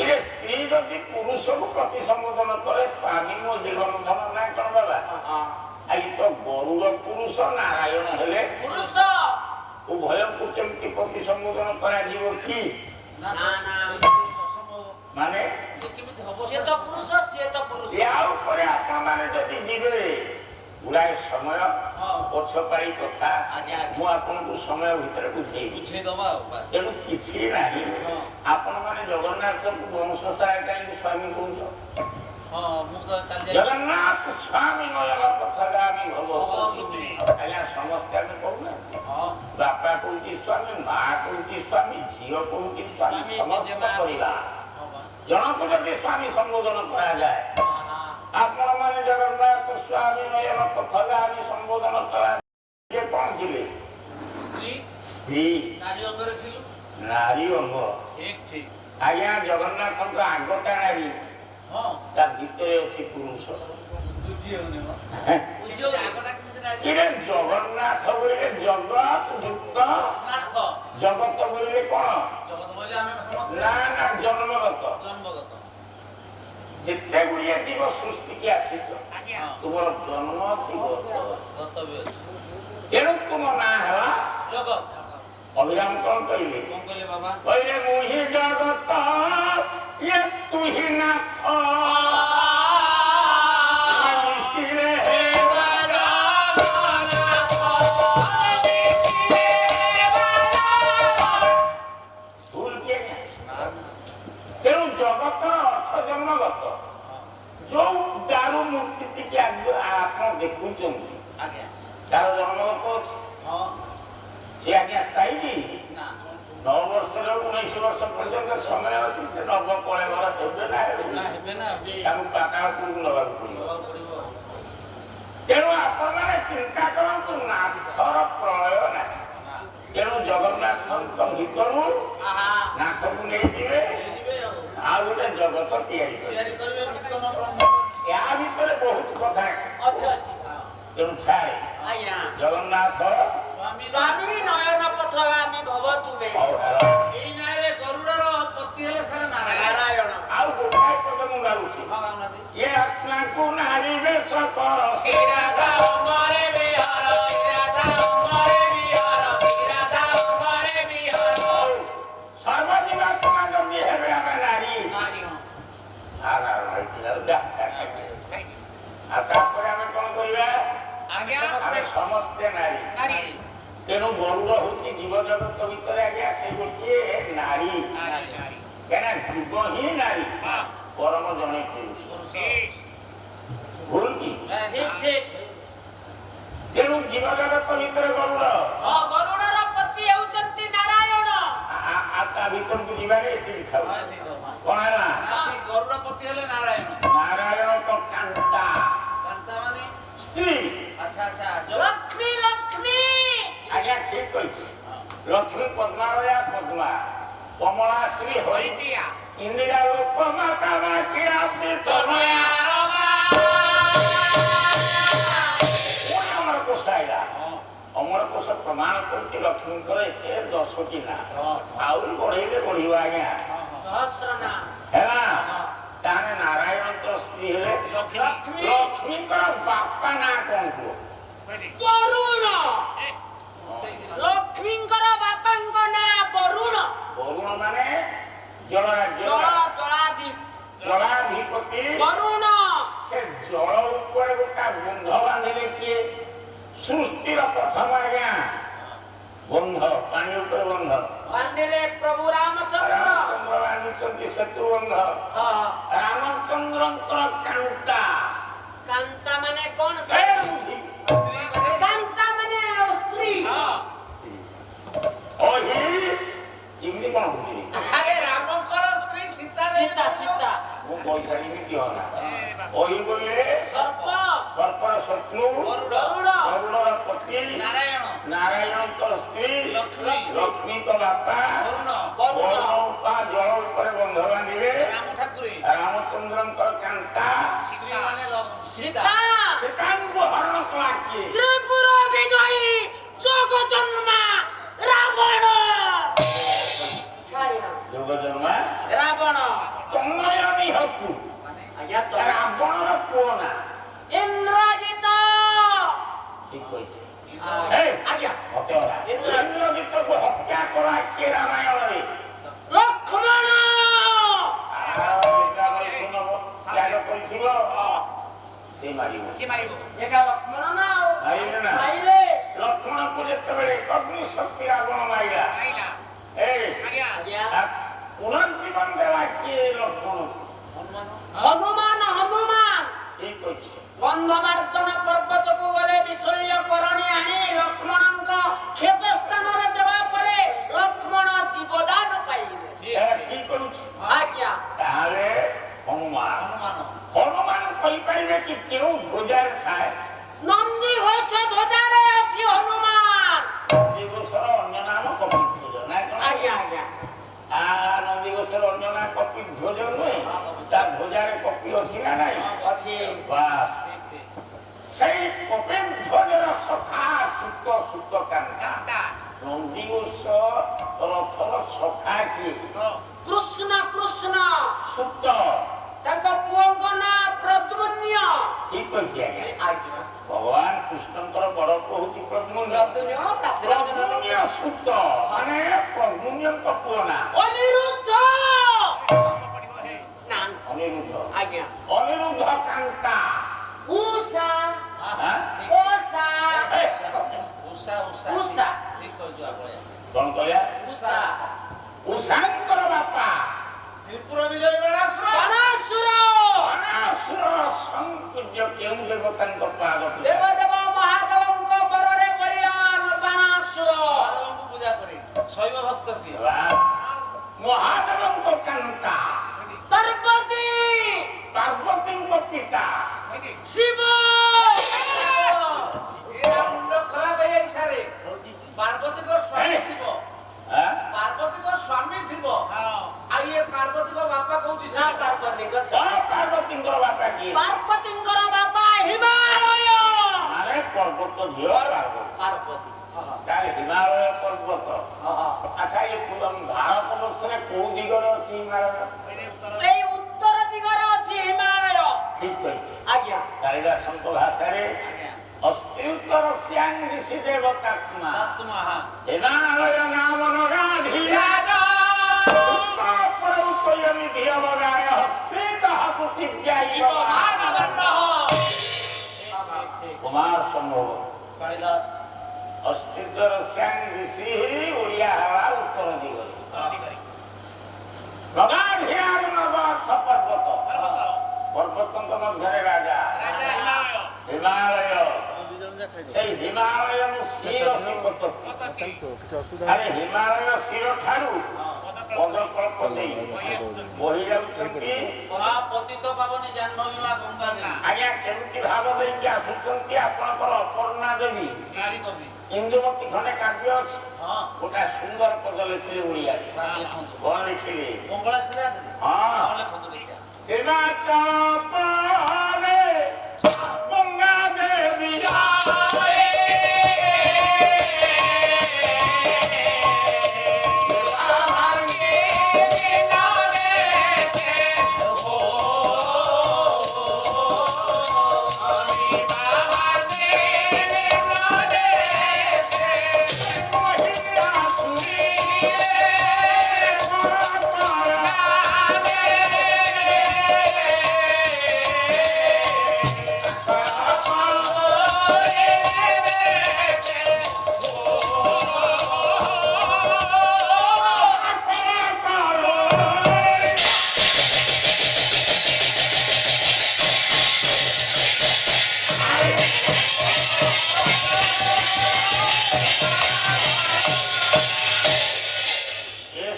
ଇଏ ସ୍ତ୍ରୀ ଯଦି ପୁରୁଷକୁ ପ୍ରତି ସମ୍ବୋଧନ କରେ ସ୍ୱାମୀ ମୋ ଜୀବନ ଧନ ନା କଣ ବାବା? ଆଜି ତ ଗରୁଡ଼ ପୁରୁଷ ନାରାୟଣ ହେଲେ ପୁରୁଷ ଉଭୟଙ୍କୁ କେମିତି ପ୍ରତି ସମ୍ବୋଧନ କରାଯିବ କି? ମାନେ ସିଏ ତ ପୁରୁଷ ସିଏ ତ ପୁରୁଷ ୟା ଉପରେ ଆପଣ ମାନେ ଯଦି ଯିବେ ଗୁଡ଼ାଏ ସମୟ ପଛ ପାଇ କଥା ମୁଁ ଆପଣଙ୍କୁ ସମୟ ଭିତରେ ବୁଝେଇବି ତେଣୁ କିଛି ନାହିଁ। ଆପଣ ମାନେ ଜଗନ୍ନାଥଙ୍କୁ ବଂଶ ସାରା କାହିଁକି ସ୍ୱାମୀ କହୁଛ? ଜଗନ୍ନାଥ ସ୍ୱାମୀ ନୟନ ପଥଗାମୀ ଭବ ଆଜ୍ଞା ସମସ୍ତେ ଆମେ କହୁନା ବାପା କହୁଛି ସ୍ୱାମୀ ମା କହୁଛି ସ୍ୱାମୀ ଝିଅ କହୁଛି ସ୍ୱାମୀ ସମସ୍ତ ପରିବାର ଜଣକୁ ଯଦି ସ୍ୱାମୀ ସମ୍ବୋଧନ କରାଯାଏ ଆପଣ ମାନେ ଜଗନ୍ନାଥ ସ୍ୱାମୀ ନୟନ ପଥଗାମୀ ସମ୍ବୋଧନ କରାଯାଏ କଣ ଥିଲେ? ସ୍ତ୍ରୀ ନାରୀ ଅଙ୍ଗ ଆଜ୍ଞା ଜଗନ୍ନାଥଙ୍କ ଆଗଟା ନାରୀ ତା ଭିତରେ ଅଛି ପୁରୁଷ। ଜଗନ୍ନାଥ ବୋଇଲେ ଜଗତ ଯୁକ୍ତ ଜଗତ ବୋଇଲେ କଣ ନା ନା ଜନ୍ମଗତ ଯେତେ ଗୁଡିଏ ଜୀବ ସୃଷ୍ଟିକି ଆସିଛ ତୁମର ଜନ୍ମ ଅଛି ତେଣୁ ତୁମ ନାଁ ହେଲା ଜଗତ। ଅଭିରାମ କଣ କହିଲେ? କହିଲେ ମୁଁ ହିଁ ଜଗତ ଇଏ ତୁ ହିଁ ନାଥ ତେଣୁ ଜଗତର ଅର୍ଥ ଜନ୍ମଗତ ଯୋଉ ଦାରୁ ଦେଖୁଛନ୍ତି ଆଜ୍ଞା ତାର ଜନ୍ମଗତ ଅଛି ହଁ ସେ ଆଜ୍ଞା ସ୍ଥାୟୀ ନା 9 ବର୍ଷରୁ 19 ବର୍ଷ ପର୍ଯ୍ୟନ୍ତ ସମୟ ଅଛି ସେ ନବ କଳେବର ହେବେ ନା ନା ହେବେ ନା ତାଙ୍କୁ ପାତାଳପୁରକୁ ନେବାକୁ ପଡ଼ିବ। ଦେବାକୁ ପଡ଼ିବ ତେଣୁ ଆପଣମାନେ ଚିନ୍ତା କରନ୍ତୁ ନାଥର ପ୍ରଳୟ ନାହିଁ। ତେଣୁ ଜଗନ୍ନାଥଙ୍କ ଭିତରୁ ନାଥକୁ ନେଇଯିବେ ଯିବେ ଆଉ ଗୋଟେ ଜଗତ ତିଆରି କରିବେ। ତିଆରି କରିବେ ନୂତନ ବ୍ରହ୍ମ ୟା ଭିତରେ ବହୁତ କଥା ଅଛି ଅଛି ତେଣୁ ଛାଏ ଆଜ୍ଞା ଜଗନ୍ନାଥ ସ୍ୱାମୀ ସ୍ୱାମୀ ନୟନ ପଥଗାମୀ ଭବ ତୁମେ ଏଇ ନାଁରେ ଗରୁଡ଼ର ପତି ହେଲେ ସାର୍ ନାରାୟଣ ନାରାୟଣ ଆଉ ଗୋଟାଏ ପଦ ମୁଁ ଗାଉଛି ହଁ ଗାଉନାହାନ୍ତି ଏ ଆତ୍ମାକୁ ନାରୀ ବେଶ କର ଶ୍ରୀରାଧା ଅଙ୍ଗରେ ବିହାର ଶ୍ରୀରାଧା ଅଙ୍ଗରେ ବିହାର ଶ୍ରୀରାଧା ଅଙ୍ଗରେ ବିହାର ସର୍ବଜୀବାତ୍ମା ଯଦି ହେବେ ଆମେ ନାରୀ ନାରୀ ଆଉ ତାପରେ ଆମେ କଣ କରିବା ଆଜ୍ଞା ଆମେ ସମସ୍ତେ ନାରୀ ନାରୀ ତେଣୁ ଗରୁଡ଼ ହଉଛି ଜୀବଜଗତ ଭିତରେ ଆଜ୍ଞା ସେ ଗୋଟିଏ ନାରୀ ନାରୀ ନାରୀ କାହିଁକିନା ଜୀବ ହିଁ ନାରୀ ପରମ ଜଣେ ପୁରୁଷ ଭୁଲ କି ଠିକ ଠିକ ତେଣୁ ଜୀବଜଗତ ଭିତରେ ଗରୁଡ଼ ଗରୁଡର ପତି ହେଉଛନ୍ତି ନାରାୟଣ ଆଉ ତା ଭିତରକୁ ଯିବାରେ ଏତିକି ଥାଉ କଣ ହେଲା ଗରୁଡ଼ ପତି ହେଲେ ନାରାୟଣ ନାରାୟଣଙ୍କ କାନ୍ତା କାନ୍ତା ମାନେ ସ୍ତ୍ରୀ ଆଚ୍ଛା ଆଚ୍ଛା ଲକ୍ଷ୍ମୀ ଲକ୍ଷ୍ମୀ ଆଜ୍ଞା ଠିକ କହିଛି ଲକ୍ଷ୍ମୀ ପଦ୍ମାଳୟା ପଦ୍ମା କମଳା ଶ୍ରୀ ହରିଟିଆ ଇନ୍ଦିରା ଉପମା କାମା କିଣା ଅମର କୋଷ ଆଇଲା ଅମର କୋଷ ପ୍ରମାଣ କରୁଛି ଲକ୍ଷ୍ମୀଙ୍କର ଏତେ 10ଟି ନାଁ ଆହୁରି ବଢେଇଲେ ବଢିବ ଆଜ୍ଞା ସହସ୍ର ନା ହେଲା ତାହେଲେ ନାରାୟଣଙ୍କର ସ୍ତ୍ରୀ ହେଲେ ଲକ୍ଷ୍ମୀ ଲକ୍ଷ୍ମୀଙ୍କର ବାପା ନାଁ କଣ କୁହ ବରୁଣ ଲକ୍ଷ୍ମୀଙ୍କର ବାପାଙ୍କ ନାଁ ବରୁଣ ବରୁଣ ମାନେ ଜଳରାଜ୍ୟ ଜଳ ଜଳାଧି ଜଳାଧିପତି ବରୁଣ ସେ ଜଳ ଉପରେ ଗୋଟା ବନ୍ଧ ବାନ୍ଧିଲେ କିଏ ସୃଷ୍ଟିର ପ୍ରଥମ ଆଜ୍ଞା ବନ୍ଧ ପାଣି ଉପରେ ବନ୍ଧ ବାନ୍ଧିଲେ ପ୍ରଭୁ ରାମଚନ୍ଦ୍ର ରାମଚନ୍ଦ୍ର ବାନ୍ଧିଛନ୍ତି ସେତୁ ବନ୍ଧ ରାମଚନ୍ଦ୍ରଙ୍କର କାନ୍ତା କାନ୍ତା ମାନେ କଣ ଏ ସେ ବୁଝି କାନ୍ତା ମାନେ ସ୍ତ୍ରୀ ଅହି ଏମିତି କଣ ବୁଝିଲି ଆରେ ରାମଙ୍କର ସ୍ତ୍ରୀ ସୀତା ସୀତା ସୀତା ମୁଁ କହିସାରିବି କି ହଲା ଅହି ବୋଲେ ସର୍ପ ସର୍ପର ଶତ୍ରୁ ଗରୁଡ଼ ଗରୁଡ଼ର ପତି ନାରାୟଣ ନାରାୟଣଙ୍କର ସ୍ତ୍ରୀ ଲକ୍ଷ୍ମୀ ଲକ୍ଷ୍ମୀଙ୍କ ବାପା ବରୁଣ ବରୁଣ ଜଳ ଉପରେ ବନ୍ଧ ବାନ୍ଧିବେ ରାମ ଠାକୁରେ ରାମଚନ୍ଦ୍ରଙ୍କର କାନ୍ତା ସ୍ତ୍ରୀ ମାନେ ସୀତା ସୀତା ସୀତାଙ୍କୁ ହରଣ କଲା କିଏ ତ୍ରିପୁର ବିଜୟୀ ଜଗଜନ୍ମା ରାବଣ ଯୋଗଜନ୍ମା ରାବଣ ତନ୍ମୟ ନିହକୁ ଆଜ୍ଞା ତ ରାବଣର ପୁଅ ନା ଇନ୍ଦ୍ରଜିତ ଠିକ କହିଛି ଆଜ୍ଞା ମତେ ହେଲା ଇନ୍ଦ୍ରଜିତକୁ ହତ୍ୟା କଲା କିଏ ରାମାୟଣରେ ଲକ୍ଷ୍ମଣ ତ୍ୟାଗ କରିଥିବ ସେ ମାରିବ ଏକା ଲକ୍ଷ୍ମଣ ନା ମାରିଲେ ନା ମାଇଲେ ଲକ୍ଷ୍ମଣକୁ ଯେତେବେଳେ ଅଗ୍ନି ଶକ୍ତି ରାବଣ ମାଇଲା ଆଜ୍ଞା ପୁନର୍ଜୀବନ ଦେଲା କିଏ ଲକ୍ଷ୍ମଣ ହନୁମାନ ହନୁମାନ ଠିକ ଅଛି ଗନ୍ଧମାର୍ଦ୍ଦନ ପର୍ବତକୁ ଗଲେ ବିଶଲ୍ୟ କରଣୀ ଆଣି ଲକ୍ଷ୍ମଣଙ୍କ କ୍ଷେତ ସ୍ଥାନରେ ଦେବା ପରେ ଲକ୍ଷ୍ମଣ ଜୀବଦାନ ପାଇଲେ ଠିକ କରୁଛି ଆଜ୍ଞା ତାହେଲେ ହନୁମାନ କହିପାରିବେ କି କେଉଁ ଧ୍ୱଜାରେ ଥାଏ ନନ୍ଦୀ ଘୋଷ ଧ୍ୱଜାରେ ଅଛି ହନୁମାନ ନନ୍ଦିଘୋଷର ଅନ୍ୟ ନାମ କପିଧ୍ୱଜ ନା କଣ ଆଜ୍ଞା ଆଜ୍ଞା ନନ୍ଦିଘୋଷର ଅନ୍ୟ ନାମ କପିଧ୍ୱଜ ନୁହେଁ ତା ଧ୍ୱଜାରେ କପି ଅଛି ନା ନାଇଁ ଅଛି ବାସ୍ ସେଇ କପିଧ୍ୱଜର ସଖା ସୁତ କାନ୍ତା ନନ୍ଦିଘୋଷ ରଥର ସଖା କିଏ କୃଷ୍ଣ କୃଷ୍ଣ ସୁତ ତାଙ୍କ ପୁଅଙ୍କ ନାଁ ପ୍ରଦ୍ୟୁମ୍ନ ଠିକ ଅଛି ଆଜ୍ଞା ଆଜ୍ଞା ଭଗବାନ କୃଷ୍ଣଙ୍କର ବଡ ପୁଅ ହଉଛି ପ୍ରଦ୍ୟୁମ୍ନ ପ୍ରଦ୍ୟୁମ୍ନ ସୁତ ମାନେ ପ୍ରଦ୍ୟୁମ୍ନଙ୍କ ପୁଅ ନା ଅନିରୁଦ୍ଧ ନା ଅନିରୁଦ୍ଧ ଆଜ୍ଞା ଅନିରୁଦ୍ଧ କାନ୍ତା ଉଷା ଓଷା ଉଷା କଣ କହିବା ଉଷା ଉଷାଙ୍କର ବାପା ତ୍ରିପୁର ବିଜୟ ବେଳାସୁର ଅନାସୁର ଅନାସୁର ସଂପୂଜ୍ୟ କେଉଁ ଦେବତାଙ୍କ ପାଦ ଦେବ ଦେବ ମହାଦେବଙ୍କ ବରରେ ବଳିୟାନ ବାଣାସୁର ମହାଦେବଙ୍କୁ ପୂଜା କରି ଶୈବ ଭକ୍ତ ସିଏ ମହାଦେବଙ୍କ କାନ୍ତା ପାର୍ବତୀ ପାର୍ବତୀଙ୍କ ପିତା ଶିବ ମୁଣ୍ଡ ଖରାପ ହେଇଯାଇ ସାରେ ପାର୍ବତୀଙ୍କ ସ୍ୱାମୀ ଶିବ ପାର୍ବତୀଙ୍କ ସ୍ୱାମୀ ଶିବ ଆଉ ଇଏ ପାର୍ବତୀଙ୍କ ବାପା କହୁଛି ନା ପାର୍ବତୀଙ୍କ ସ୍ୱାମୀ। ପାର୍ବତୀଙ୍କର ବାପା କିଏ ପାର୍ବତୀଙ୍କର ବାପା ହିମାଳୟ ଆରେ ପର୍ବତ ଝିଅ ପାର୍ବତୀ ତାର ହିମାଳୟ ପର୍ବତ ଆଚ୍ଛା ଏ ଭାରତ ବର୍ଷରେ କୋଉ ଦିଗରେ ଅଛି ହିମାଳୟ ଏଇ ଉତ୍ତର ଦିଗରେ ଅଛି ହିମାଳୟ ଠିକ କହିଛି ଆଜ୍ଞା କାଳିଦାସଙ୍କ ଭାଷାରେ ଅସ୍ତ୍ୟୁତ୍ତର ଶ୍ୟାଂ ଦିଶି ଦେବତାତ୍ମା ହିମାଳୟ ନାମ ନଗାଧୀରା ପରଉତୟମି ଧିୟବଗାୟ ହସ୍ତିତଃ ପୃଥିବ୍ୟାଇ କୁମାର ସମ୍ଭବ କାଳିଦାସ ଅସ୍ତିତ୍ୱର ଶ୍ୟାଂ ଦିଶି ଓଡ଼ିଆ ହେଲା ଉତ୍ତର ଦିଗରେ ନଗାଧୀରାର ନବ ଅର୍ଥ ପର୍ବତ ପର୍ବତଙ୍କ ମଧ୍ୟରେ ରାଜା ହିମାଳୟ ସେଇ ହିମାଳୟ ଶିର ଆରେ ହିମାଳୟ ଶିର ଠାରୁ ପଦକଳ୍ପ ଦେଇ ବହି ଯାଉଛନ୍ତି ପତିତ ପାବନୀ ଜାହ୍ନବୀ ମା ଗଙ୍ଗା ଦେବୀ ଆଜ୍ଞା କେମିତି ଭାବ ଦେଇକି ଆସୁଛନ୍ତି ଆପଣଙ୍କର ଅପର୍ଣ୍ଣା ଦେବୀ ନାରୀ କବି ଇନ୍ଦୁମତୀ ଖଣ୍ଡେ କାବ୍ୟ ଅଛି ହଁ ଗୋଟା ସୁନ୍ଦର ପଦ ଲେଖିଲେ ଓଡ଼ିଆ କଣ ଲେଖିଲେ ମଙ୍ଗଳା ଶିରା ହଁ ଲେଖନ୍ତୁ ଦେଖିବା ହିମାଚଳରେ ଗଙ୍ଗା ଦେବୀ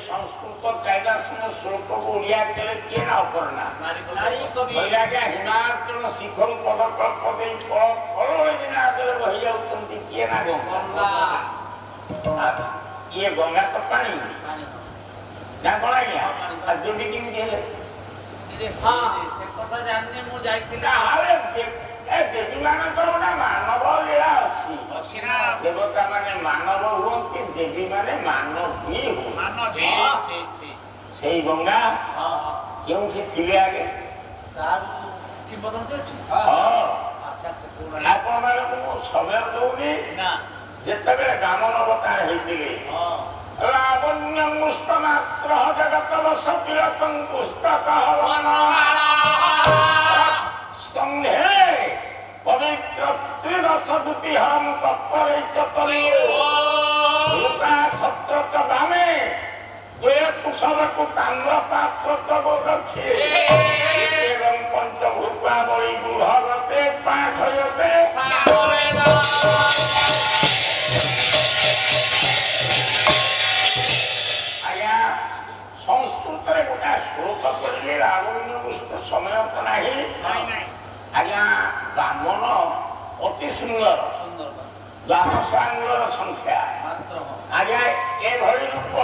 ସଂସ୍କୃତ କାଳିଦାସଙ୍କ ଶ୍ଲୋକକୁ ଓଡ଼ିଆ କଲେ କିଏ ନା ଅପର୍ଣ୍ଣା ନାରୀ କବି ହିମାଚଳ ଶିଖରୁ ପଦକଳ୍ପ ଦେଇ ଫଳରେ ବହି ଯାଉଛନ୍ତି କିଏ ନା ଗଙ୍ଗା ଇଏ ଗଙ୍ଗା ତ ପାଣି ନା କଣ ଆଜ୍ଞା ଦେବୀ କେମିତି ହେଲେ ସେ କଥା ଜାଣିନି ମୁଁ ଯାଇଥିଲି ଦେବୀ ମାନଙ୍କର ଗୋଟେ ମାନବ ଲୀଳା ଅଛି ଦେବତା ମାନେ ମାନବ ହୁଅନ୍ତି ଦେବୀ ମାନେ ମାନବୀ ହୁଅନ୍ତି ସେଇ ଗଙ୍ଗା କେଉଁଠି ଥିଲେ ଆଗେ କିମ୍ବଦନ୍ତୀ ଅଛି ଆପଣ ମାନଙ୍କୁ ମୁଁ ସମୟ ଦଉନି ଯେତେବେଳେ ବାମନ ଅବତାର ହେଇଥିଲେ ଲାବଣ୍ୟ ମୁଷ୍ଟ ମାତ୍ର ଜଗତ ବସ ତିଳକଂ ପୁସ୍ତକ ସ୍କନ୍ଧେ ପବିତ୍ର ତ୍ରିଦଶ ଦୂତି ହରମ ତତ୍ପରେ ଛତ୍ର চ বামে দ্বয়ে কুশলকু তাম্র পাত্র তব দক্ষে এবং পঞ্চভূতা বলি গৃহগতে পাঠয়তে আজ্ঞা সংস্কৃতরে গোটা শ্লোক পড়লে লাবণ্য বুঝতে সময় তো ନାହିଁ আজ্ঞা ব্রাহ্মণ অতি সুন্দর দ্বাদশ আঙ্গুলর সংখ্যা আজ্ঞା এভଳି ରୂପ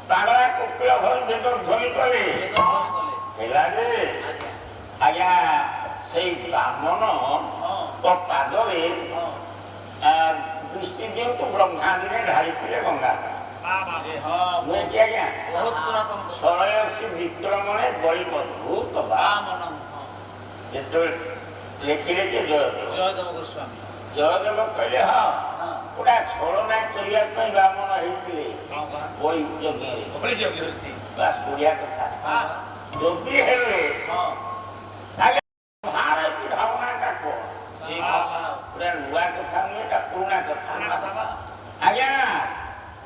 ପାଗଳା କୁକୁର ଭଳି ବେଦ ଧ୍ୱନି କଲେ ହେଲା ଯେ ଆଜ୍ଞା ସେଇ ବ୍ରାହ୍ମଣ ପାଦରେ ଦୃଷ୍ଟି ଦିଅନ୍ତୁ ବ୍ରହ୍ମାଣ୍ଡରେ ଢାଳିଥିଲେ ଗଙ୍ଗା ନୁହେଁ ଆଜ୍ଞା 86 ବିକ୍ରମଣେ ବଳି ଅଦ୍ଭୁତ ଯେତେବେଳେ ଲେଖିଲେ ଯେ ଜୟଦେବ ଗୋସ୍ୱାମୀ ଜୟଦେବ କହିଲେ ହଁ ଗୋଟା ଛଳନା କରିବା ପାଇଁ ବ୍ରାହ୍ମଣ ହେଇଥିଲେ ବଳି ଯଜ୍ଞରେ ବାସ୍ ବଢିଆ କଥା ଯଦି ହେଲେ ଭାବନାଟା କଣ ପୁରା ନୂଆ କଥା ନୁହେଁ ଏଟା ପୁରୁଣା କଥା ଆଜ୍ଞା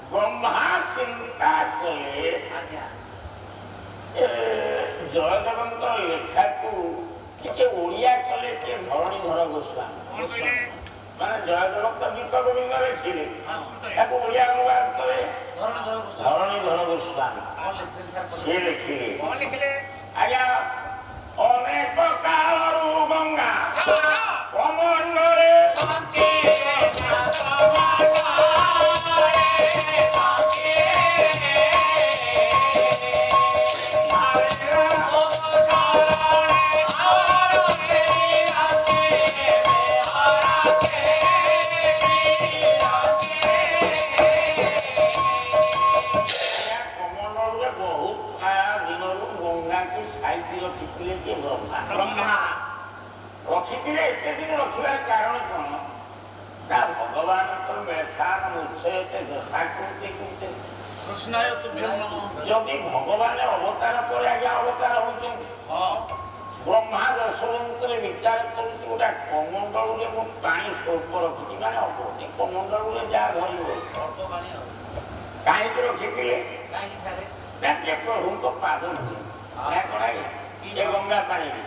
ବ୍ରହ୍ମା ଚିନ୍ତା କଲେ ଜୟଦେବଙ୍କ ଲେଖାକୁ ଟିକେ ଓଡ଼ିଆ କଲେ କିଏ ଧରଣୀଧର ଗୋସ୍ୱାମୀ ମାନେ ଜୟଜଗତ ଗୀତ ଗୋବିନ୍ଦରେ ଥିଲେ ତାକୁ ଓଡ଼ିଆ ଅନୁବାଦ କଲେ ଧରଣୀଧର ଗୋସ୍ୱାମୀ ସିଏ ଲେଖିଲେ ଆଜ୍ଞା ଅନେକ କାଳରୁ ଗଙ୍ଗା କମଣ୍ଡରେ ରଖିଥିଲେ ଏତେ ଦିନ ରଖିବାର କାରଣ କ'ଣ ନା ଭଗବାନଙ୍କର ମେଛାନ ମୁଖ୍ୟ ଏତେ ଦଶା କରୁତେ କରୁତେ ଯଦି ଭଗବାନ ଅବତାର ପରେ ଆଜ୍ଞା ଅବତାର ହଉଛନ୍ତି ବ୍ରହ୍ମା ଦଶରଥରେ ବିଚାର କରୁଛି ଗୋଟା କମଣ୍ଡଳରେ ମୁଁ ପାଣି ସ୍ୱଳ୍ପ ରଖିଛି ମାନେ ଅବଧି କମଣ୍ଡଳରେ ଯାହା ଧରିବ କାହିଁକି ରଖିଥିଲେ ନା ଯେ ପ୍ରଭୁଙ୍କ ପାଦ ନୁହେଁ କ'ଣ ଆଜ୍ଞା ଏ ଗଙ୍ଗା ପାଣିରେ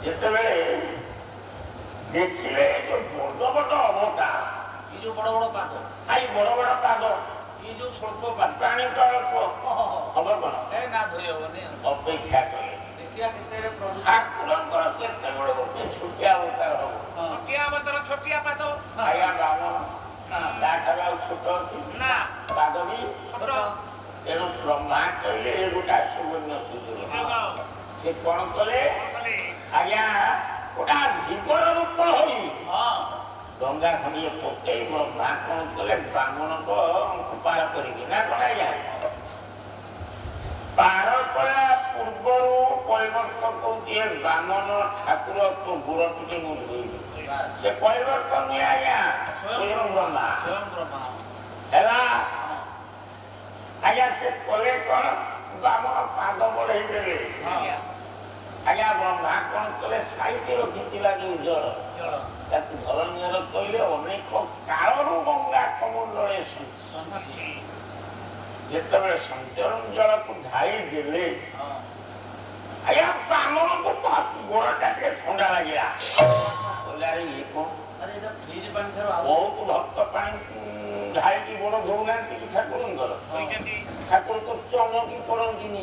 ଯେତେବେଳେ ଦେଖିଲେ ଯୋଉ ବଡ ବଡ ଅବତାର ଏ ଯୋଉ ବଡ ବଡ ପାଦ ଆଇ ବଡ ବଡ ପାଦ ଏ ଯୋଉ ସ୍ୱଳ୍ପ ପାଣି ତ ଅଳ୍ପ ହବ କଣ ନା ଧରି ହବନି ଅପେକ୍ଷା କଲେ ଦେଖିବା କେତେବେଳେ ପ୍ରଭୁ ଠାକୁରଙ୍କର କେତେବେଳେ ଗୋଟେ ଛୋଟିଆ ଅବତାର ହବ ଛୋଟିଆ ଅବତାର ଛୋଟିଆ ପାଦ ଆଜ୍ଞା ବାମନ ତାଠାରୁ ଆଉ ଛୋଟ ଅଛି ନା ପାଦ ବି ଛୋଟ ତେଣୁ ବ୍ରହ୍ମା କହିଲେ ଏ ଗୋଟା ସୁବର୍ଣ୍ଣ ସୁଯୋଗ ସେ କଣ କଲେ ଆଜ୍ଞା ଗୋଟା ଜୀବନ ରୂପ ହୋଇ ଗଙ୍ଗା ଖଣ୍ଡିଏ ପକେଇ ବ୍ରହ୍ମା କଣ କଲେ ବ୍ରାହ୍ମଣଙ୍କ ପାର କରିକି ନା କଣ ଆଜ୍ଞା ପାର କଲା ପୂର୍ବରୁ ପରିବର୍ତ୍ତନ କହୁଛି ବ୍ରାହ୍ମଣ ଠାକୁର ତୋ ଗୋଡ଼ ଟିକେ ମୁଁ ଧୋଇବି ସେ ପରିବର୍ତ୍ତନ ନୁହେଁ ଆଜ୍ଞା ସ୍ୱୟଂ ବ୍ରହ୍ମା ହେଲା ଆଜ୍ଞା ସେ କଲେ କଣ ବ୍ରାହ୍ମଣ ପାଦ ବଢେଇ ଦେଲେ ଆଜ୍ଞା ବ୍ରହ୍ମା କଣ କଲେ ସାଇତି ରଖିଥିଲା ଯୋଉ ଜଳ ତାକୁ ଧରଣୀୟର କହିଲେ ଅନେକ କାଳରୁ ଗଙ୍ଗା କମଣ୍ଡଳେ ଯେତେବେଳେ ସଞ୍ଚରଣ ଜଳକୁ ଢାଳି ଦେଲେ ଆଜ୍ଞା ବ୍ରାହ୍ମଣକୁ ଗୋଡଟା ଟିକେ ଥଣ୍ଡା ଲାଗିଲା କହିଲେ ଆରେ ଇଏ କଣ ବହୁତ ଭକ୍ତ ପାଣି ଢାଳିକି ଗୋଡ ଧଉନାହାନ୍ତି କି ଠାକୁରଙ୍କର ଠାକୁର ତ ଚମକି ପଡନ୍ତିନି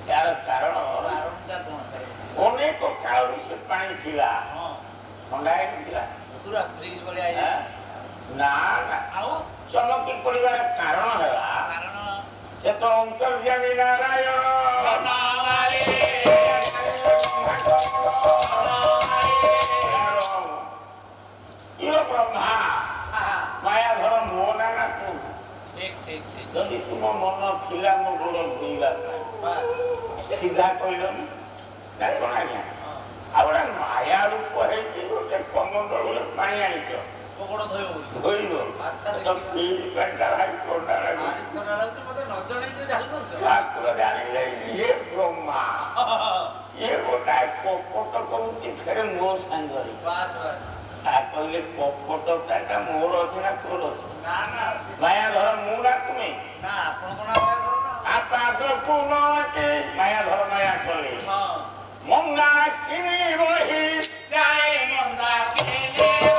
यार कारण अनेक काल से पानी थिला ठंडा थिला पूरा फ्रीज बलिया ना ना आउ चमकी पड़िबार कारण हैला से तो अंतर्यामी नारायण नामारे यो ब्रह्मा माया धर मोना ना तू ठीक ठीक ठीक जदि तुम मन थिला मो गोड़ धोइबा सीधा कहल ना कौन आज्ञा आ गोटे माया रूप है गोटे कमंडल पानी आनीच धोइब तो फील पेटा भाई थोड़ा ठाकुर जानिले ये ब्रह्मा ये गोटाए कपट करुची फेरे मो सांगरे कहले कपटा मोर अच्छे ना तोर अच्छे माया धर मुना तुम्हें पाद पुनके माया धर माया कले मंगा किनी बही जाए मंगा किनी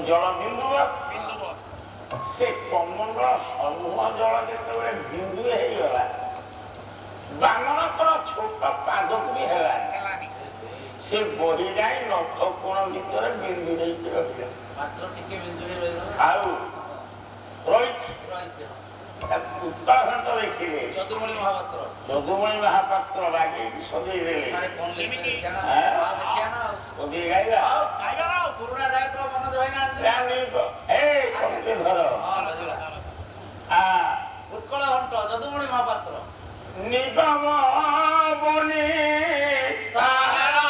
जल बिंदु से कमंडल समूह जल जो बिंदु होगा बामनकर छोट पाद को भी है से बही जाए नख कोण भर बिंदु रखिले उत्तराखंड देखिए যদুমণি মহাপাত্র লাগে সজেই দেবে সজেই গাইবা পুরোনা জায়গা মনে হয় না এই কমতে ধরো উৎকল ঘণ্ট যদুমণি মহাপাত্র নিগম বনি তাহারা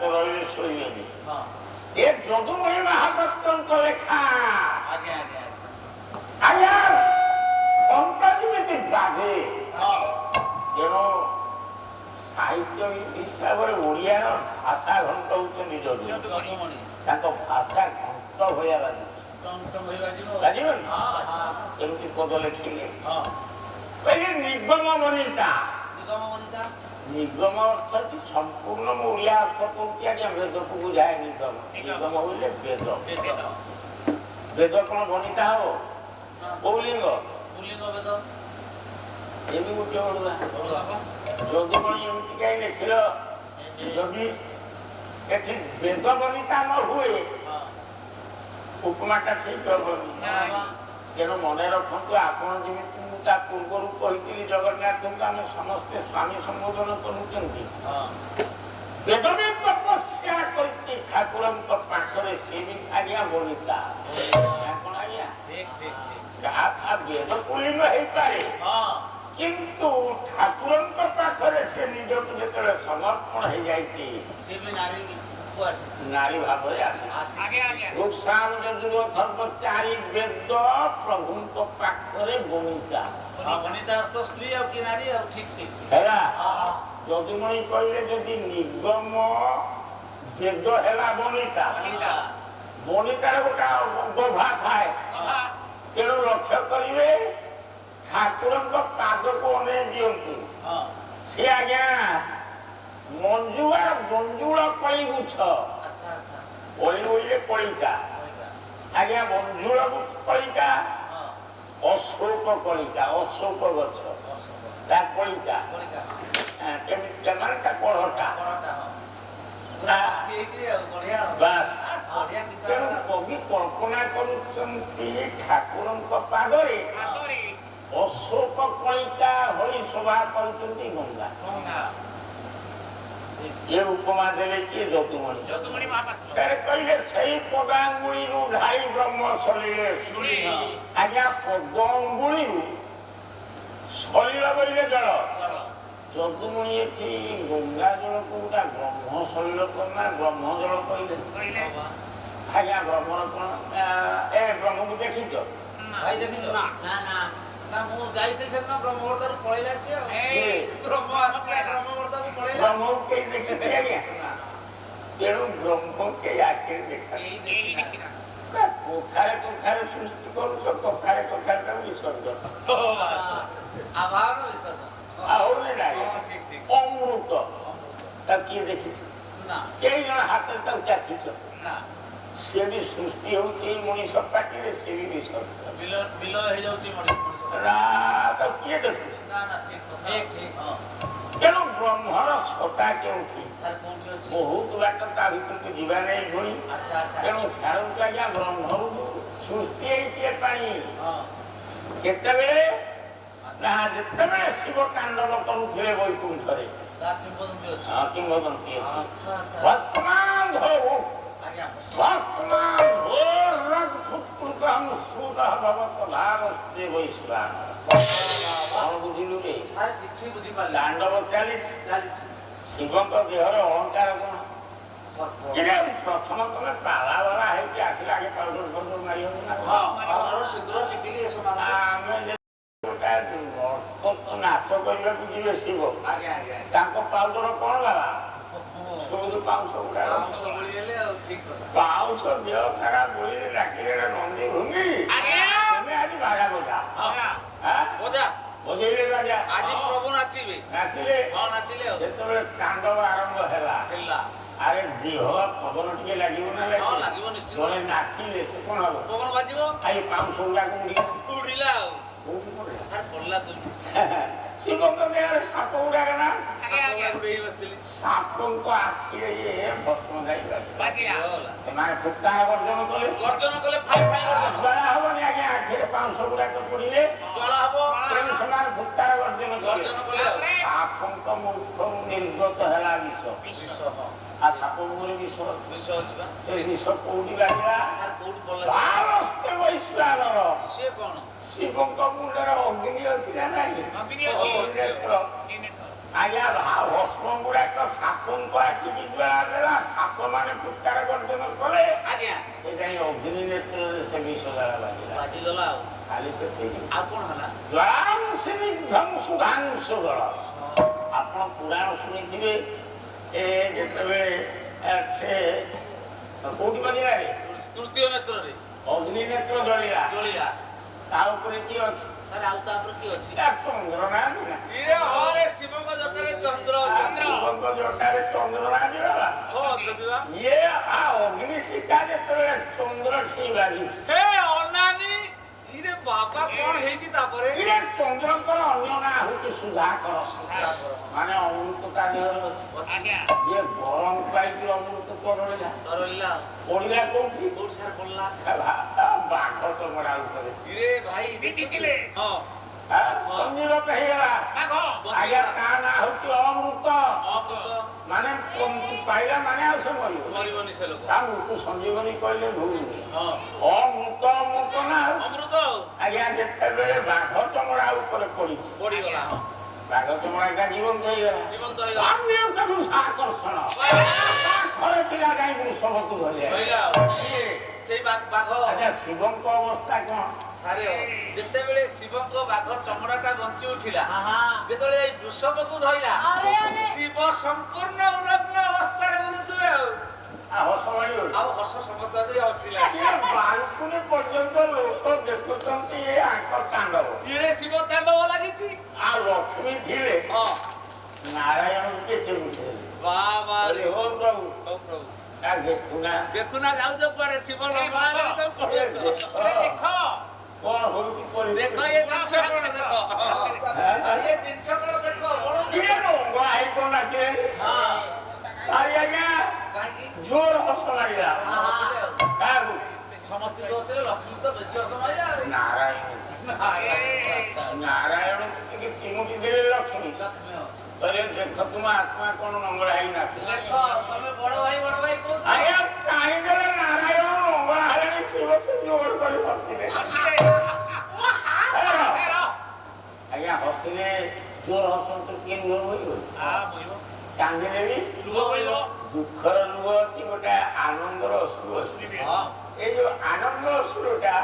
ତ ରହିଲେ ଶୋଇବେନି। ହଁ ଏ ଯଦୁମଣି ମହାପାତ୍ରଙ୍କ ଲେଖା ଆଜ୍ଞା ଆଜ୍ଞା ଆଜ୍ଞା ଘଣ୍ଟା ଯେମିତି ବାଜେ। ହଁ ତେଣୁ ସାହିତ୍ୟ ହିସାବରେ ଓଡ଼ିଆର ଭାଷା ଘଣ୍ଟ ହଉଛନ୍ତି ଯଦୁମଣି। ଯଦୁମଣି ତାଙ୍କ ଭାଷା ଘଣ୍ଟ ଭଳିଆ ଲାଗୁଛି। ଟଙ୍ଗ ବାଜିବ ବୁଝିବନି ହଁ କେମିତି ପଦ ଲେଖିଲେ ହଁ କହିଲେ ନିଗମ ବନିତା। ନିଗମ ବନିତା ନିଗମ ଅର୍ଥଟି ସମ୍ପୂର୍ଣ୍ଣ ମୁଁ ଓଡ଼ିଆ ଅର୍ଥ କହୁଛି ଆଜ୍ଞା ବେଦକୁ ବୁଝାଏ। ନିଗମ ନିଗମ ବୋଇଲେ ବେଦ। ବେଦ କଣ ବନିତା ହବ? କୋଉ ଲିଙ୍ଗ? ପୁଲ୍ଲିଙ୍ଗ ବେଦ ଏମିତି ଗୋଟେ ଓଡୁଆ ଯଦୁମଣି ଏମିତି କାହିଁ ଲେଖିଲ? ଯଦି ଏଠି ବେଦ ବନିତା ନ ହୁଏ ଉପମାଟା ଠିକ ହବନି। ତେଣୁ ମନେ ରଖନ୍ତୁ ଆପଣ ଯେମିତି ମୁଁ ତା ପୂର୍ବରୁ କହିଥିଲି ଜଗନ୍ନାଥଙ୍କୁ ଆମେ ସମସ୍ତେ ସ୍ୱାମୀ ସମ୍ବୋଧନ କରୁଛନ୍ତି। ବେଦ ବି ତପସ୍ୟା କରିଛି ଠାକୁରଙ୍କ ପାଖରେ ସେ ବି ଆଜ୍ଞା ବନିତା। କଣ ଆଜ୍ଞା ଯାହା ବେଦ ପୁଲ୍ଲିଙ୍ଗ ହେଇପାରେ କିନ୍ତୁ ଠାକୁରଙ୍କ ପାଖରେ ସେ ନିଜକୁ ଯେତେବେଳେ ସମର୍ପଣ ହେଇଯାଇଛି ନାରୀ ଭାବରେ ଆସେ। ଚାରି ବେଦ ପ୍ରଭୁଙ୍କ ପାଖରେ ବନିତା ସ୍ତ୍ରୀ ଆଉ କି ନାରୀ ଆଉ ଠିକ ଠିକ ହେଲା। ଯଦୁମଣି କହିଲେ ଯଦି ନିଗମ ବେଦ ହେଲା ବନିତା, ବନିତାର ଗୋଟେ ଗଭା ଥାଏ। ତେଣୁ ଲକ୍ଷ୍ୟ କରିବେ ଠାକୁରଙ୍କ ପାଦକୁ ଅନେଇ ଦିଅନ୍ତୁ। ସେ ଆଜ୍ଞା ମଞ୍ଜୁଳ କଳି ଗୁଛ କଳି ବୋଇଲେ କଳିକା ଆଜ୍ଞା ମଞ୍ଜୁଳ କଳିକା ଅଶୋକ କଳିକା ଅଶୋକ ଗଛ ତା କଳିକା କେମିତି ମାନେ ତା କଢ଼ଟା ବାସ୍। ତେଣୁ କବି କଳ୍ପନା କରୁଛନ୍ତି ଠାକୁରଙ୍କ ପାଦରେ ଅଶୋକ କଳିକା ଭଳି ଶୋଭା କରୁଛନ୍ତି ଗଙ୍ଗା। ଏ ଉପମା ଦେଲେ କିଏ? ଯଦୁମଣି କହିଲେ ସେଇ ପଦାଙ୍ଗୁଳିରୁ ଢାଇ ବ୍ରହ୍ମ ସଲିଳେ ଶୁଣି ଆଜ୍ଞା ପଦ ଅଙ୍ଗୁଳିରୁ ସଲିଳ ବୋଇଲେ ଜଳ। ଯଦୁମଣି ଏଠି ଗଙ୍ଗା ଜଳକୁ ଗୋଟା ବ୍ରହ୍ମ ସଲିଳ ନା ବ୍ରହ୍ମ ଜଳ କହିଲେ। ଆଜ୍ଞା ବ୍ରହ୍ମର କଣ ଏ ବ୍ରହ୍ମକୁ ଦେଖିଛ? ମୁଁ ଯାଇଥିଲି ସେଦିନ ବ୍ରହ୍ମବର୍ତ୍ତରୁ ପଳେଇଲା ସିଏ ବ୍ରହ୍ମକୁ କେହି ଦେଖିଛି ଆଜ୍ଞା? ତେଣୁ ବ୍ରହ୍ମ କେହି ଆଖିରେ ଦେଖା କୋଥାରେ କୋଥାରେ ସୃଷ୍ଟି କରୁଛ କଥାରେ କଥାରେ ତାକୁ ବିସର୍ଜନ ଅମୃତ ତାକୁ କିଏ ଦେଖିଛି? କେହି ଜଣ ହାତରେ ତାକୁ ଚାଖିଛ? ସେ ବି ସୃଷ୍ଟି ହଉଛି ମଣିଷ ପାଟିରେ ସେ ବି ବିସର୍ଜନ ବିଲୟ ହେଇଯାଉଛି ତାକୁ କିଏ ଦେଖୁଛି? ତେଣୁ ବ୍ରହ୍ମର ସତା କେଉଁଠି? ବହୁତ ବାଟ ତା ଭିତରକୁ ଯିବା ନାହିଁ ଭଳି। ତେଣୁ ଛାଡ଼ନ୍ତୁ ଆଜ୍ଞା ବ୍ରହ୍ମରୁ ସୃଷ୍ଟି ହେଇଛି ପାଣି କେତେବେଳେ ନା ଯେତେବେଳେ ଶିବ ତାଣ୍ଡବ କରୁଥିଲେ ବୈକୁଣ୍ଠରେ କିମ୍ବଦନ୍ତୀ ତାଣ୍ଡବ ଚାଲିଛି। ଶିବଙ୍କ ଦେହରେ ଅଳଙ୍କାର କଣ? ପ୍ରଥମ ତମେ ପାଲା ବାଲା ହେଇକି ଆସିଲେ ଆଗେ ପାଉଡର ଫାଉଡର ମାରିବ ନା? ନାଚ କରିବାକୁ ଯିବେ ଶିବ ତାଙ୍କ ପାଉଡର କଣ ବାବା? ସବୁ ପାଉଁଶ ଗୁଡା ପାଉଁଶ ଦେହ ସାରା ବୋଳିରେ ଡାକିଲେ ନନ୍ଦୀ ଭୂମି ତମେ ଆଜି ବାଜା ବଜା ବଜେଇଲେ ବାଜା ଆଜି ପ୍ରଭୁ ନାଚିବେ ନାଚିଲେ ଯେତେବେଳେ ତାଣ୍ଡବ ଆରମ୍ଭ ହେଲା ଆରେ ଦେହ ପବନ ଟିକେ ଲାଗିବ ନା ଲାଗିବ ନିଶ୍ଚିତ। ଜଣେ ନାଚିଲେ ସେ କଣ ହବ? ପବନ ବାଜିବ ଆଇ ପାଉଁଶ ଗୁଡାକୁ ଉଡ଼ିଲା ଆଉ ଶିବଙ୍କ ଦେହରେ ସାପ ଗୁଡାକ ନା ସାପଙ୍କ ଆଖିରେ ଭସ୍ମ ସେମାନେ ଫୁଟକାର ଗର୍ଜନ କଲେ ଜ୍ୱାଳା ହବନି ଆଜ୍ଞା ଆଖିରେ ପାଉଁଶ ଗୁଡାକ ପଡିଲେ ସେମାନେ ଫୁଟକାର ଗର୍ଜନ କଲେ। ସାପଙ୍କ ମୁଖରୁ ନିର୍ଗତ ହେଲା ବିଷ ଆଉ ସାପ ମୁହଁରେ ବିଷ ସେ ବିଷ କୋଉଠି ଲାଗିଲା? ବୈଶ୍ୱାନର ଶିବଙ୍କ ମୁଣ୍ଡରେ ଅଗ୍ନି ଅଛି ନା ନାହିଁ? ଆଜ୍ଞା ଭସ୍ମ ଗୁଡାକ ସାପଙ୍କ ଆଖି ବିଦ୍ୟା ଦେଲା, ସାପ ମାନେ ପୁଷ୍କାର ଗର୍ଜନ କଲେ। ଆଜ୍ଞା ସେଇଟା ହିଁ ଅଗ୍ନି ନେତ୍ରରେ ସେ ବିଷ ଦ୍ୱାରା ବାଜିଲା। ବାଜିଗଲା ଆଉ ଖାଲି ସେତିକି। ଆଉ କଣ ହେଲା? ଜ୍ୱାଳାଂଶନିଗ୍ଧଂ ସୁଧାଂଶୁ ଦଳ। ଆପଣ ପୁରାଣ ଶୁଣିଥିବେ, ଯେତେବେଳେ ସେ କୋଉଠି ବାଜିଲା ରେ? ତୃତୀୟ ନେତ୍ରରେ ଅଗ୍ନି ନେତ୍ର ଜଳିଲା। ଜଳିଲା। ତା ଉପରେ କିଏ ଅଛି? ସାର୍ ଆଉ ତାପରେ କି ଅଛି? ଚନ୍ଦ୍ର ନାହାନ୍ତି ନା? ଇରେ ହରେ ଶିବଙ୍କ ଜଟାରେ ଚନ୍ଦ୍ର ଶିବଙ୍କ ଜଟାରେ ଚନ୍ଦ୍ର ନାହାନ୍ତି ବାବା। ଅଛନ୍ତି ବା। ଇଏ ଅଗ୍ନି ଶିଖା ଯେତେବେଳେ ଚନ୍ଦ୍ର ଠିକ ବାଜିଛି, ହେ ଅନାନି, ଇରେ ବାବା କଣ ହେଇଛି ତାପରେ? ଇଏ ଚନ୍ଦ୍ରଙ୍କର ଅନ୍ୟ ନାଁ ହଉଛି ସୁଧାକର। ମାନେ ଅମୃତ ତା ଦେହରେ ଅଛି। ଆଜ୍ଞା ଇଏ ଗରମ ପାଇକି ଅମୃତ ତରଳିଲା। ତରଳିଲା ପଡିଲା କୋଉଠି? କୋଉଠି ସାର୍ ପଡିଲା? ବାଘ ଚମଡ଼ା ଉପରେ। ଇରେ ଭାଇ ଦେଖିଲେ? ହଁ ସଞ୍ଜୀବତ ହେଇଗଲା। ଆଜ୍ଞା ତା ନାଁ ହଉଛି ଅମୃତ। ଅମୃତ ମାନେ ପାଇଲା ମାନେ ଆଉ ସେ ମରିବ। ମରିବନି ସେ ଲୋକ। ତା ମୃତ୍ୟୁ ସଞ୍ଜୀବନୀ କହିଲେ ଭୁଲ। ହଁ ଅମୃତ ଅମୃତ ନା। ଅମୃତ ଆଜ୍ଞା ଯେତେବେଳେ ବାଘ ଚମଡ଼ା ଉପରେ ପଡିଛି, ପଡିଗଲା। ବାଘ ଚମଡ଼ାଟା ଜୀବନ୍ତ ହେଇଗଲା। ଜୀବନ୍ତ ହେଇଗଲା। ଆକର୍ଷଣ ଘରେ ପିଲା କାହିଁ ବୃଷଭକୁ ଧରିଲା। ସେଇ ବାଘ। ଆଚ୍ଛା ଶିବଙ୍କ ଅବସ୍ଥା କଣ? ସାରେ ଯେତେବେଳେ ଶିବଙ୍କ ବାଘ ଚମଡ଼ାଟା ବଞ୍ଚି ଉଠିଲା, ଯେତେବେଳେ ଏଇ ବୃଷଭକୁ ଧଇଲା, ଶିବ ସମ୍ପୂର୍ଣ୍ଣ ଉଲଗ୍ନ ଅବସ୍ଥାରେ ବୁଲୁଥିବେ ଆଉ ହସ ମାଡ଼ିବ। ଆଉ ହସ ସମସ୍ତ ହସିଲା। ବାଲକୁନି ପର୍ଯ୍ୟନ୍ତ ଲୋକ ଦେଖୁଛନ୍ତି ଏ ଆଙ୍କ ତାଣ୍ଡବ। ଇଏ ଶିବ ତାଣ୍ଡବ ଲାଗିଛି। ଆଉ ଲକ୍ଷ୍ମୀ ଥିଲେ ହଁ ନାରାୟଣ କେତେ ବୁଝେଇଲେ। ବାବା ରେ ହଉ ପ୍ରଭୁ ଦେଖୁନା ଦେଖୁନା ଯାଉଛ କୁଆଡେ ଶିବ ଲମ୍ବା ଦେଖ କଣ ହଉଛି ଦେଖ ଏ ଜିନିଷ କଣ ଦେଖ ଏ ଜିନିଷ କଣ ଦେଖ ଆଜ୍ଞା ଜୋର ହସ ଲାଗିଲା। କାହାକୁ? ସମସ୍ତେ ଯୋଉଥିଲେ ଲକ୍ଷ୍ମୀ ତ ବେଶୀ ହସ ମାରିଲା। ନାରାୟଣ ନାରାୟଣ ଟିକେ ଚିମୁଟି ଦେଲେ ଲକ୍ଷ୍ମୀ କହିଲେ ଦେଖ ତୁମ ଆତ୍ମା କଣ ମଙ୍ଗଳା ହେଇନାଥ। ଦେଖ ତମେ ବଡ ଭାଇ କହୁଛ। ଆଜ୍ଞା ଚାହିଁଦେଲେ ନାରାୟଣ ମଙ୍ଗଳା ହେଲେଣି ଶିବ ସେ ଜୋର କରି ବସିଲେ। ଆଜ୍ଞା ହସିଲେ ଜୋର ହସନ୍ତୁ କିଏ ଲୁହ ବୋହିବ? କାନ୍ଦିଲେ ବି ଲୁହ ବୋହିବ। ଦୁଃଖର ଲୁହ ଅଛି, ଗୋଟେ ଆନନ୍ଦର ଅଶ୍ରୁ ଅଛି। এই যে আনন্দ অশ্রুটা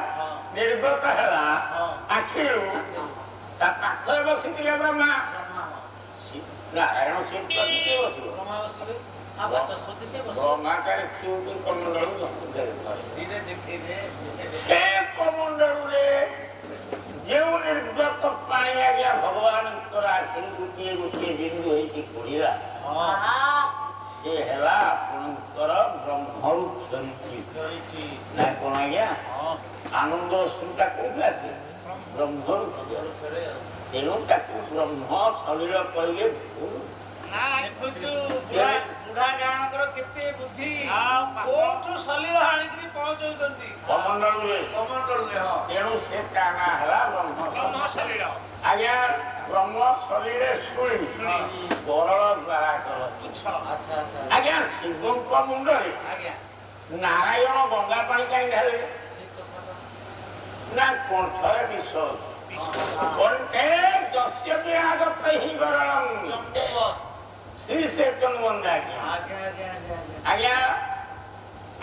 নির্গত ହେଲା ଆଖିରୁ ତା ପାଖରେ ବସିଥିଲେ ବ୍ରହ୍ମା। ନାରାୟଣ ସିଂହ କିଏ ବସିବ? ବ୍ରହ୍ମା କାଳେ କ୍ଷୀରକୁ କମଣ୍ଡଳୁ ସେ କମଣ୍ଡଳରେ ଯେଉଁ ନିର୍ଗତ ପାଣି ଆଜ୍ଞା ଭଗବାନଙ୍କର ଆଖିରୁ ଗୋଟିଏ ଗୋଟିଏ ବିନ୍ଦୁ ହେଇକି ପଡ଼ିଲା, ସେ ହେଲା ଆପଣଙ୍କର ବ୍ରହ୍ମରୁ କ୍ଷରିଛି ନା କଣ ଆଜ୍ଞା? ଆନନ୍ଦ ଅଶ୍ରୁଟା କୋଉଠି ଆସେ? ବ୍ରହ୍ମରୁ କ୍ଷରେ। ତେଣୁ ତାକୁ ବ୍ରହ୍ମ ସଲିଳ କହିଲେ ଭୁଲ। ବୁଢା ଜାଣଙ୍କର କେତେ ବୁଦ୍ଧି, କୋଉଠୁ ସଲିଳ ଆଣିକିରି ପହଞ୍ଚଉଛନ୍ତି କମଣ୍ଡଳରେ। ତେଣୁ ସେ ତା ନାଁ ହେଲା ବ୍ରହ୍ମ ସଲିଳ। ଆଜ୍ଞା ବ୍ରହ୍ମ ସଲିଳେ ଶୁଣି ବରଳ ଦ୍ୱାରା କର। ଆଜ୍ଞା ଶିବଙ୍କ ମୁଣ୍ଡରେ ନାରାୟଣ ଗଙ୍ଗା ପାଣି କାହିଁ ଢାଳିଲେ? ନା କଣ୍ଠରେ ବିଷ ଅଛି। କଣ୍ଠେ ଯସ୍ୟ ବିରାଗତ ହିଁ ବରଳଂ ଶ୍ରୀ ସେତନ ବନ୍ଦା। ଆଜ୍ଞା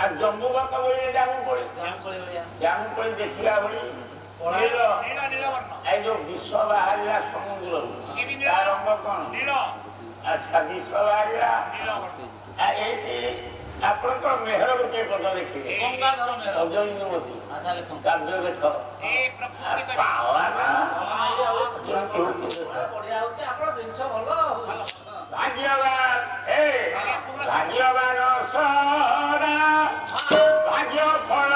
ଆଉ ଜମ୍ବୁବତ ବୋଇଲେ ଜାମୁକୋଳି ଦେଖିଲା ଭଳି এই ଯୋଉ ବିଷ ବାହାରିଲା ସମୁଦ୍ରରୁ ତା ରଙ୍ଗ କଣ? ଆଚ୍ଛା ବିଷ ବାହାରିଲା। ଏଇଠି ଆପଣଙ୍କର ମେହର ଗୋଟିଏ କଥା ଦେଖିବେ, ଅଜୟନ୍ତୀ କାବ୍ୟ ଦେଖ ଭାଗ୍ୟବାନ ଭାଗ୍ୟବାନ ସଦା ଭାଗ୍ୟ ଫଳ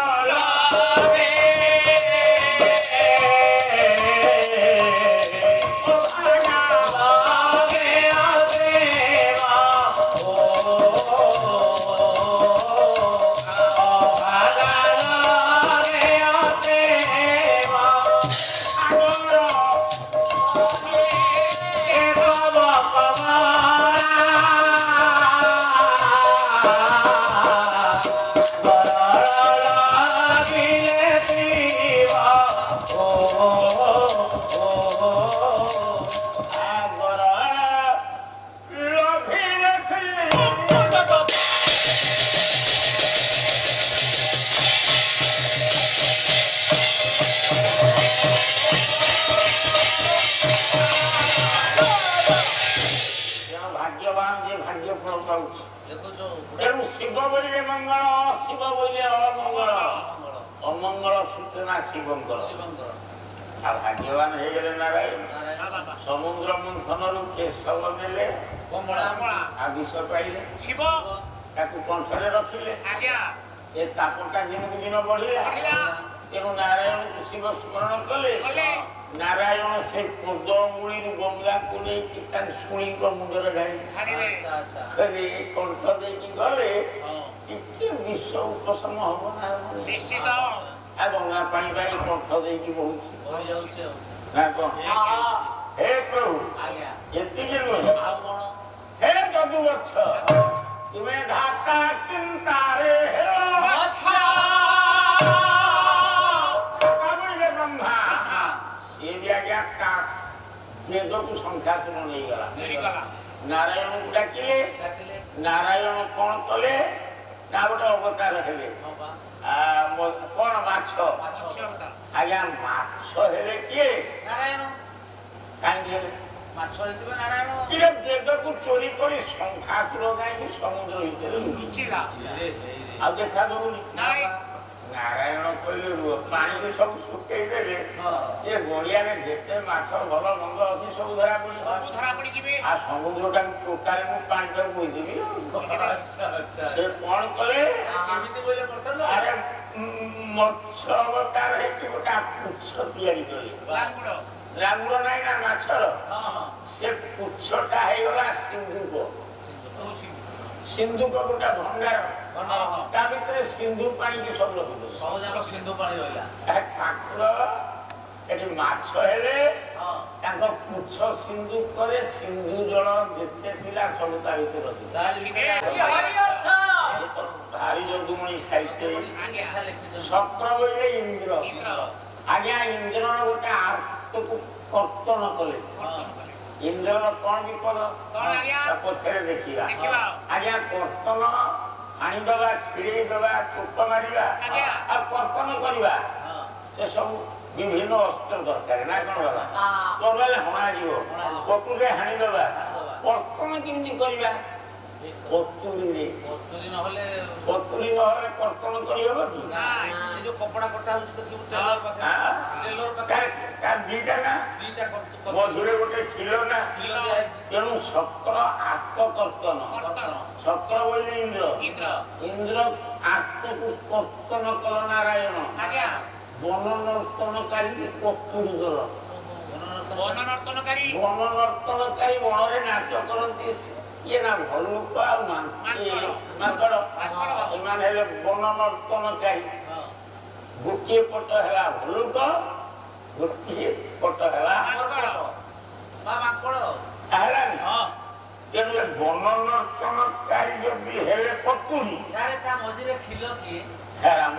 শিব বললে মঙ্গল, শিব বললে অমঙ্গল, অমঙ্গল সূচনা শিবঙ্কর। আর ভাগ্যবান হয়ে গেলে নারায়ণ। সমুদ্র মন্থনରୁ କେଶବ ନେଲେ, ଆଉ ବିଷ ପାଇଲେ, ଶିବ ତାକୁ କଣ୍ଠରେ ରଖିଲେ। ଆଜ୍ଞା ଏ ତାପଟା ଦିନକୁ ଦିନ ବଢିଲା। ତେଣୁ ନାରାୟଣକୁ ଶିବ ସ୍ମରଣ କଲେ। ନାରାୟଣ ସେ ପଦ୍ମମୂଳିରୁ ଗଙ୍ଗାକୁ ନେଇକି ତାଙ୍କ ଶୁଣିଙ୍କ ମୁଣ୍ଡରେ ଢାଳିଲେ। କଣ୍ଠ ଦେଇକି ଗଲେ ଟିକେ ବିଷ ଉପଶମ ହବ ନା ନିଶ୍ଚିତ। ଆଉ ଗଙ୍ଗା ପାଣି ପାଣି କଣ୍ଠ ଦେଇକି ବହୁଛି ନା କଣ? ହେ ପ୍ରଭୁ ଏତିକି ନୁହେଁ, ହେ ଯଦୁବତ୍ସ ତୁମେ ଧାତା ଚିନ୍ତାରେ ବ୍ରହ୍ମା ସିଏ ବି ଆଜ୍ଞା ବେଦକୁ ସଂଖ୍ୟାସନ ନେଇଗଲା। ନାରାୟଣକୁ ଡାକିଲେ। ନାରାୟଣ କଣ କଲେ ନା ଗୋଟେ ଅବତାର ହେଲେ। କଣ ମାଛ? ଆଜ୍ଞା ମାଛ ହେଲେ କିଏ? ନାରାୟଣ। କାହିଁକି ହେଲେ? ମାଛ ହେଇଥିବେ ନାରାୟଣ। ବେଦକୁ ଚୋରି କରି ସଂଖ୍ୟାସୁର କାହିଁକି ସମୁଦ୍ର ଭିତରେ ଲୁଚିଲା? ଆଉ ଦେଖା ଦଉନି। ନାରାୟଣ କହିଲେ ରୁହ, ପାଣିରେ ସବୁ ଶୁଖେଇ ଦେଲେ ଏ ଗଡିଆରେ ଯେତେ ମାଛ ଭଲ ମନ୍ଦ ଅଛି ସବୁ ଧରା ପଡିଯିବେ। ଆଉ ସମୁଦ୍ରଟାକୁ ଟୋଟାଲି ମୁଁ ପାଣିଟାକୁ ବୋହିଦେବି। ସେ କଣ କଲେ? ଆରେ ମତ୍ସ୍ୟ ଅବତାର ହେଇକି ଗୋଟେ ପୁଚ୍ଛ ତିଆରି କଲେ। ଲାଙ୍ଗୁଡ ନାହିଁ ନା ମାଛର, ସେ ପୁଚ୍ଛଟା ହେଇଗଲା ସିନ୍ଧୁକ। ସିନ୍ଧୁକ ଗୋଟେ ଭଣ୍ଡାର, ତା ଭିତରେ ସିନ୍ଧୁ ପାଣିକି ସବୁ ରଖିଦେଲେ। ସିନ୍ଧୁ ପାଣି ରହିଲା। ଠାକୁର ଏଠି ମାଛ ହେଲେ ତାଙ୍କ ପୁଚ୍ଛ ସିନ୍ଧୁକରେ ସିନ୍ଧୁ ଜଳ ଯେତେ ଥିଲା ସବୁ ତା ଭିତରେ ରଖିଦେଲେ। ଭାରି ଯଦୁମଣି ସାହିତ୍ୟ। ଶକ୍ର ବୋଇଲେ ଇନ୍ଦ୍ର। ଆଜ୍ଞା ଇନ୍ଦ୍ରର ଗୋଟେ ଆର୍ତ୍ତକୁ କର୍ତ୍ତନ କଲେ। ଇନ୍ଦ୍ରର କଣ ବିପଦ ପଛରେ ଦେଖିବା। ଆଜ୍ଞା କର୍ତ୍ତନ ଆଣିଦବା, ଛିଡେଇ ଦେବା, ଚୋପ ମାରିବା ଆଉ କର୍ତ୍ତନ କରିବା, ସେ ସବୁ ବିଭିନ୍ନ ଅସ୍ତ୍ର ଦରକାର ନା କଣ ବାବା? ତରବାରେ ହଣାଯିବ, କଟୁରେ ହାଣିଦବା, କର୍ତ୍ତନ କେମିତି କରିବା? କତୁରୀ ନହେଲେ କର୍ତ୍ତନ କରିହବ କି? କପଡା କଟା ହଉଛି ଦିଟା ନା ମଝିରେ ଗୋଟେ କ୍ଷୀର ନା। ତେଣୁ ଶକ୍ର ଆତ୍ମକର୍ତ୍ତନ। ଶକ୍ର ବୋଇଲେ ଇନ୍ଦ୍ର। ଇନ୍ଦ୍ର ଆତ୍ମକୁ କର୍ତ୍ତନ କଲ ନାରାୟଣ। ବନନର୍ତ୍ତନକାରୀ କତୁରୀ କର। ବନନର୍ତ୍ତନକାରୀ ବନରେ ନାଚ କରନ୍ତି। ଇଏ ନା ଭଲୁକ ଆଉ ମାଙ୍କଡ, ଏମାନେ ହେଲେ ବନନର୍ତ୍ତନକାରୀ। ଗୋଟିଏ ପଟ ହେଲା ଭଲୁକ, ଗୋଟିଏ ପଟ ହେଲା ହେଲାନି। ତେଣୁ ବନନର୍ତ୍ତନକାରୀ ଯଦି ହେଲେ କତୁରୀ, ତା ମଝିରେ ଖିଲ କିଏ? ରାମ।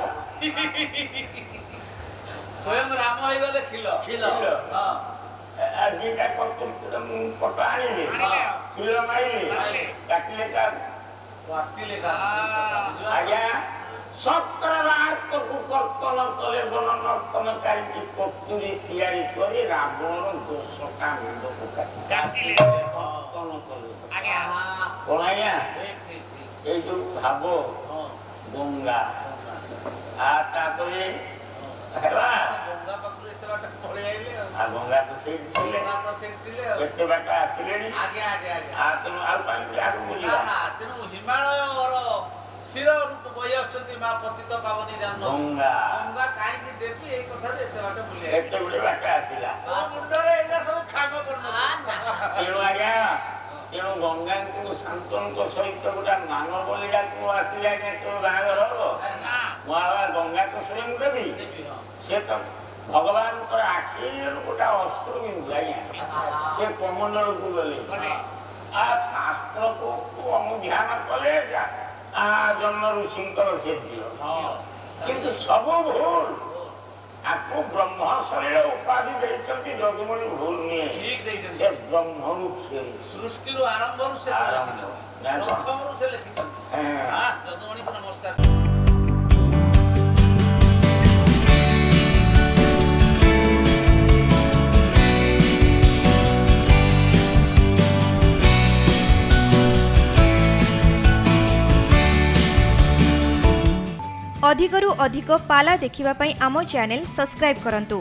ସ୍ୱୟଂ ରାମ ହେଇଗଲେ ଖିଲ। ଦିଟା ପଟ ଆଣିଲେ, କ୍ଷୀର ମାରିଲେ, କାଟିଲେ ଆଜ୍ଞା ଶକ୍ରର ଆର୍ତ୍ତକୁ କର୍ତ୍ତନ କଲେ। ବନନର୍ତ୍ତନକାରୀ କତୁରୀ ତିଆରି କରି ରାବଣର ଦୋଷଟା ମୁଣ୍ଡକୁ କାଟିଲେ, କର୍ତ୍ତନ କଲେ। କଣ ଆଜ୍ଞା? ଏଇ ଯୋଉ ଭାବ ଗଙ୍ଗା ତାପରେ ହେଲା ଗଙ୍ଗା ତ ସେଇଠି ଥିଲେ, କେତେ ବାଟ ଆସିଲେଣି। ତେଣୁ ଆଉ ଆଗକୁ ବୁଲିବା। ହିମାଳୟର ଶିର ରୂପ ବହି ଆସୁଛନ୍ତି ମା ପତିତ ପାବନୀ ଗଙ୍ଗା। ଗଙ୍ଗା କାହିଁକି ଦେବି ଏଇ କଥାରେ ଏତେ ବାଟ ବୁଲିବା। ଏତେ ଗୁଡେ ବାଟ ଆସିଲା ମୁଣ୍ଡରେ ଏଇଟା ସବୁ ଖାଗ କରୁନ। ତେଣୁ ଆଜ୍ଞା ତେଣୁ ଗଙ୍ଗାଙ୍କୁ ଶାନ୍ତଙ୍କ ସହିତ ଗୋଟେ ମାନବ ଲୀଳାକୁ ଆସିଲେ ଆଜ୍ଞା କେଉଁ ବାହାଘର ହବ? ମୁଁ ଆଉ ଗଙ୍ଗା ତ ସ୍ୱୟଂ ଦେବି। ସେ ତ ଭଗବାନଙ୍କର ଆଖି ଗୋଟେ ଅଶ୍ରୁ ବିନ୍ଦୁ ଆଜ୍ଞା। ସେ କମଣ୍ଡଳକୁ ଗଲେ, ଶାସ୍ତ୍ରକୁ ଅନୁଧ୍ୟାନ କଲେ। ଜନ୍ମ ଋଷିଙ୍କର ସେ ଝିଅ, କିନ୍ତୁ ସବୁ ଭୁଲ। ଆକୁ ବ୍ରହ୍ମ ଶରୀର ଉପାଧି ଦେଇଛନ୍ତି, ଯଦୁମଣି ଭୁଲ ନୁହେଁ, ସେ ବ୍ରହ୍ମରୁ ସୃଷ୍ଟିରୁ ଆରମ୍ଭରୁ ସେ ଲେଖିଛନ୍ତି। ଯଦୁମଣି ନମସ୍କାର। अधिकरू अधिक पाला देखिबा पई आमो चैनल सब्सक्राइब करंतु।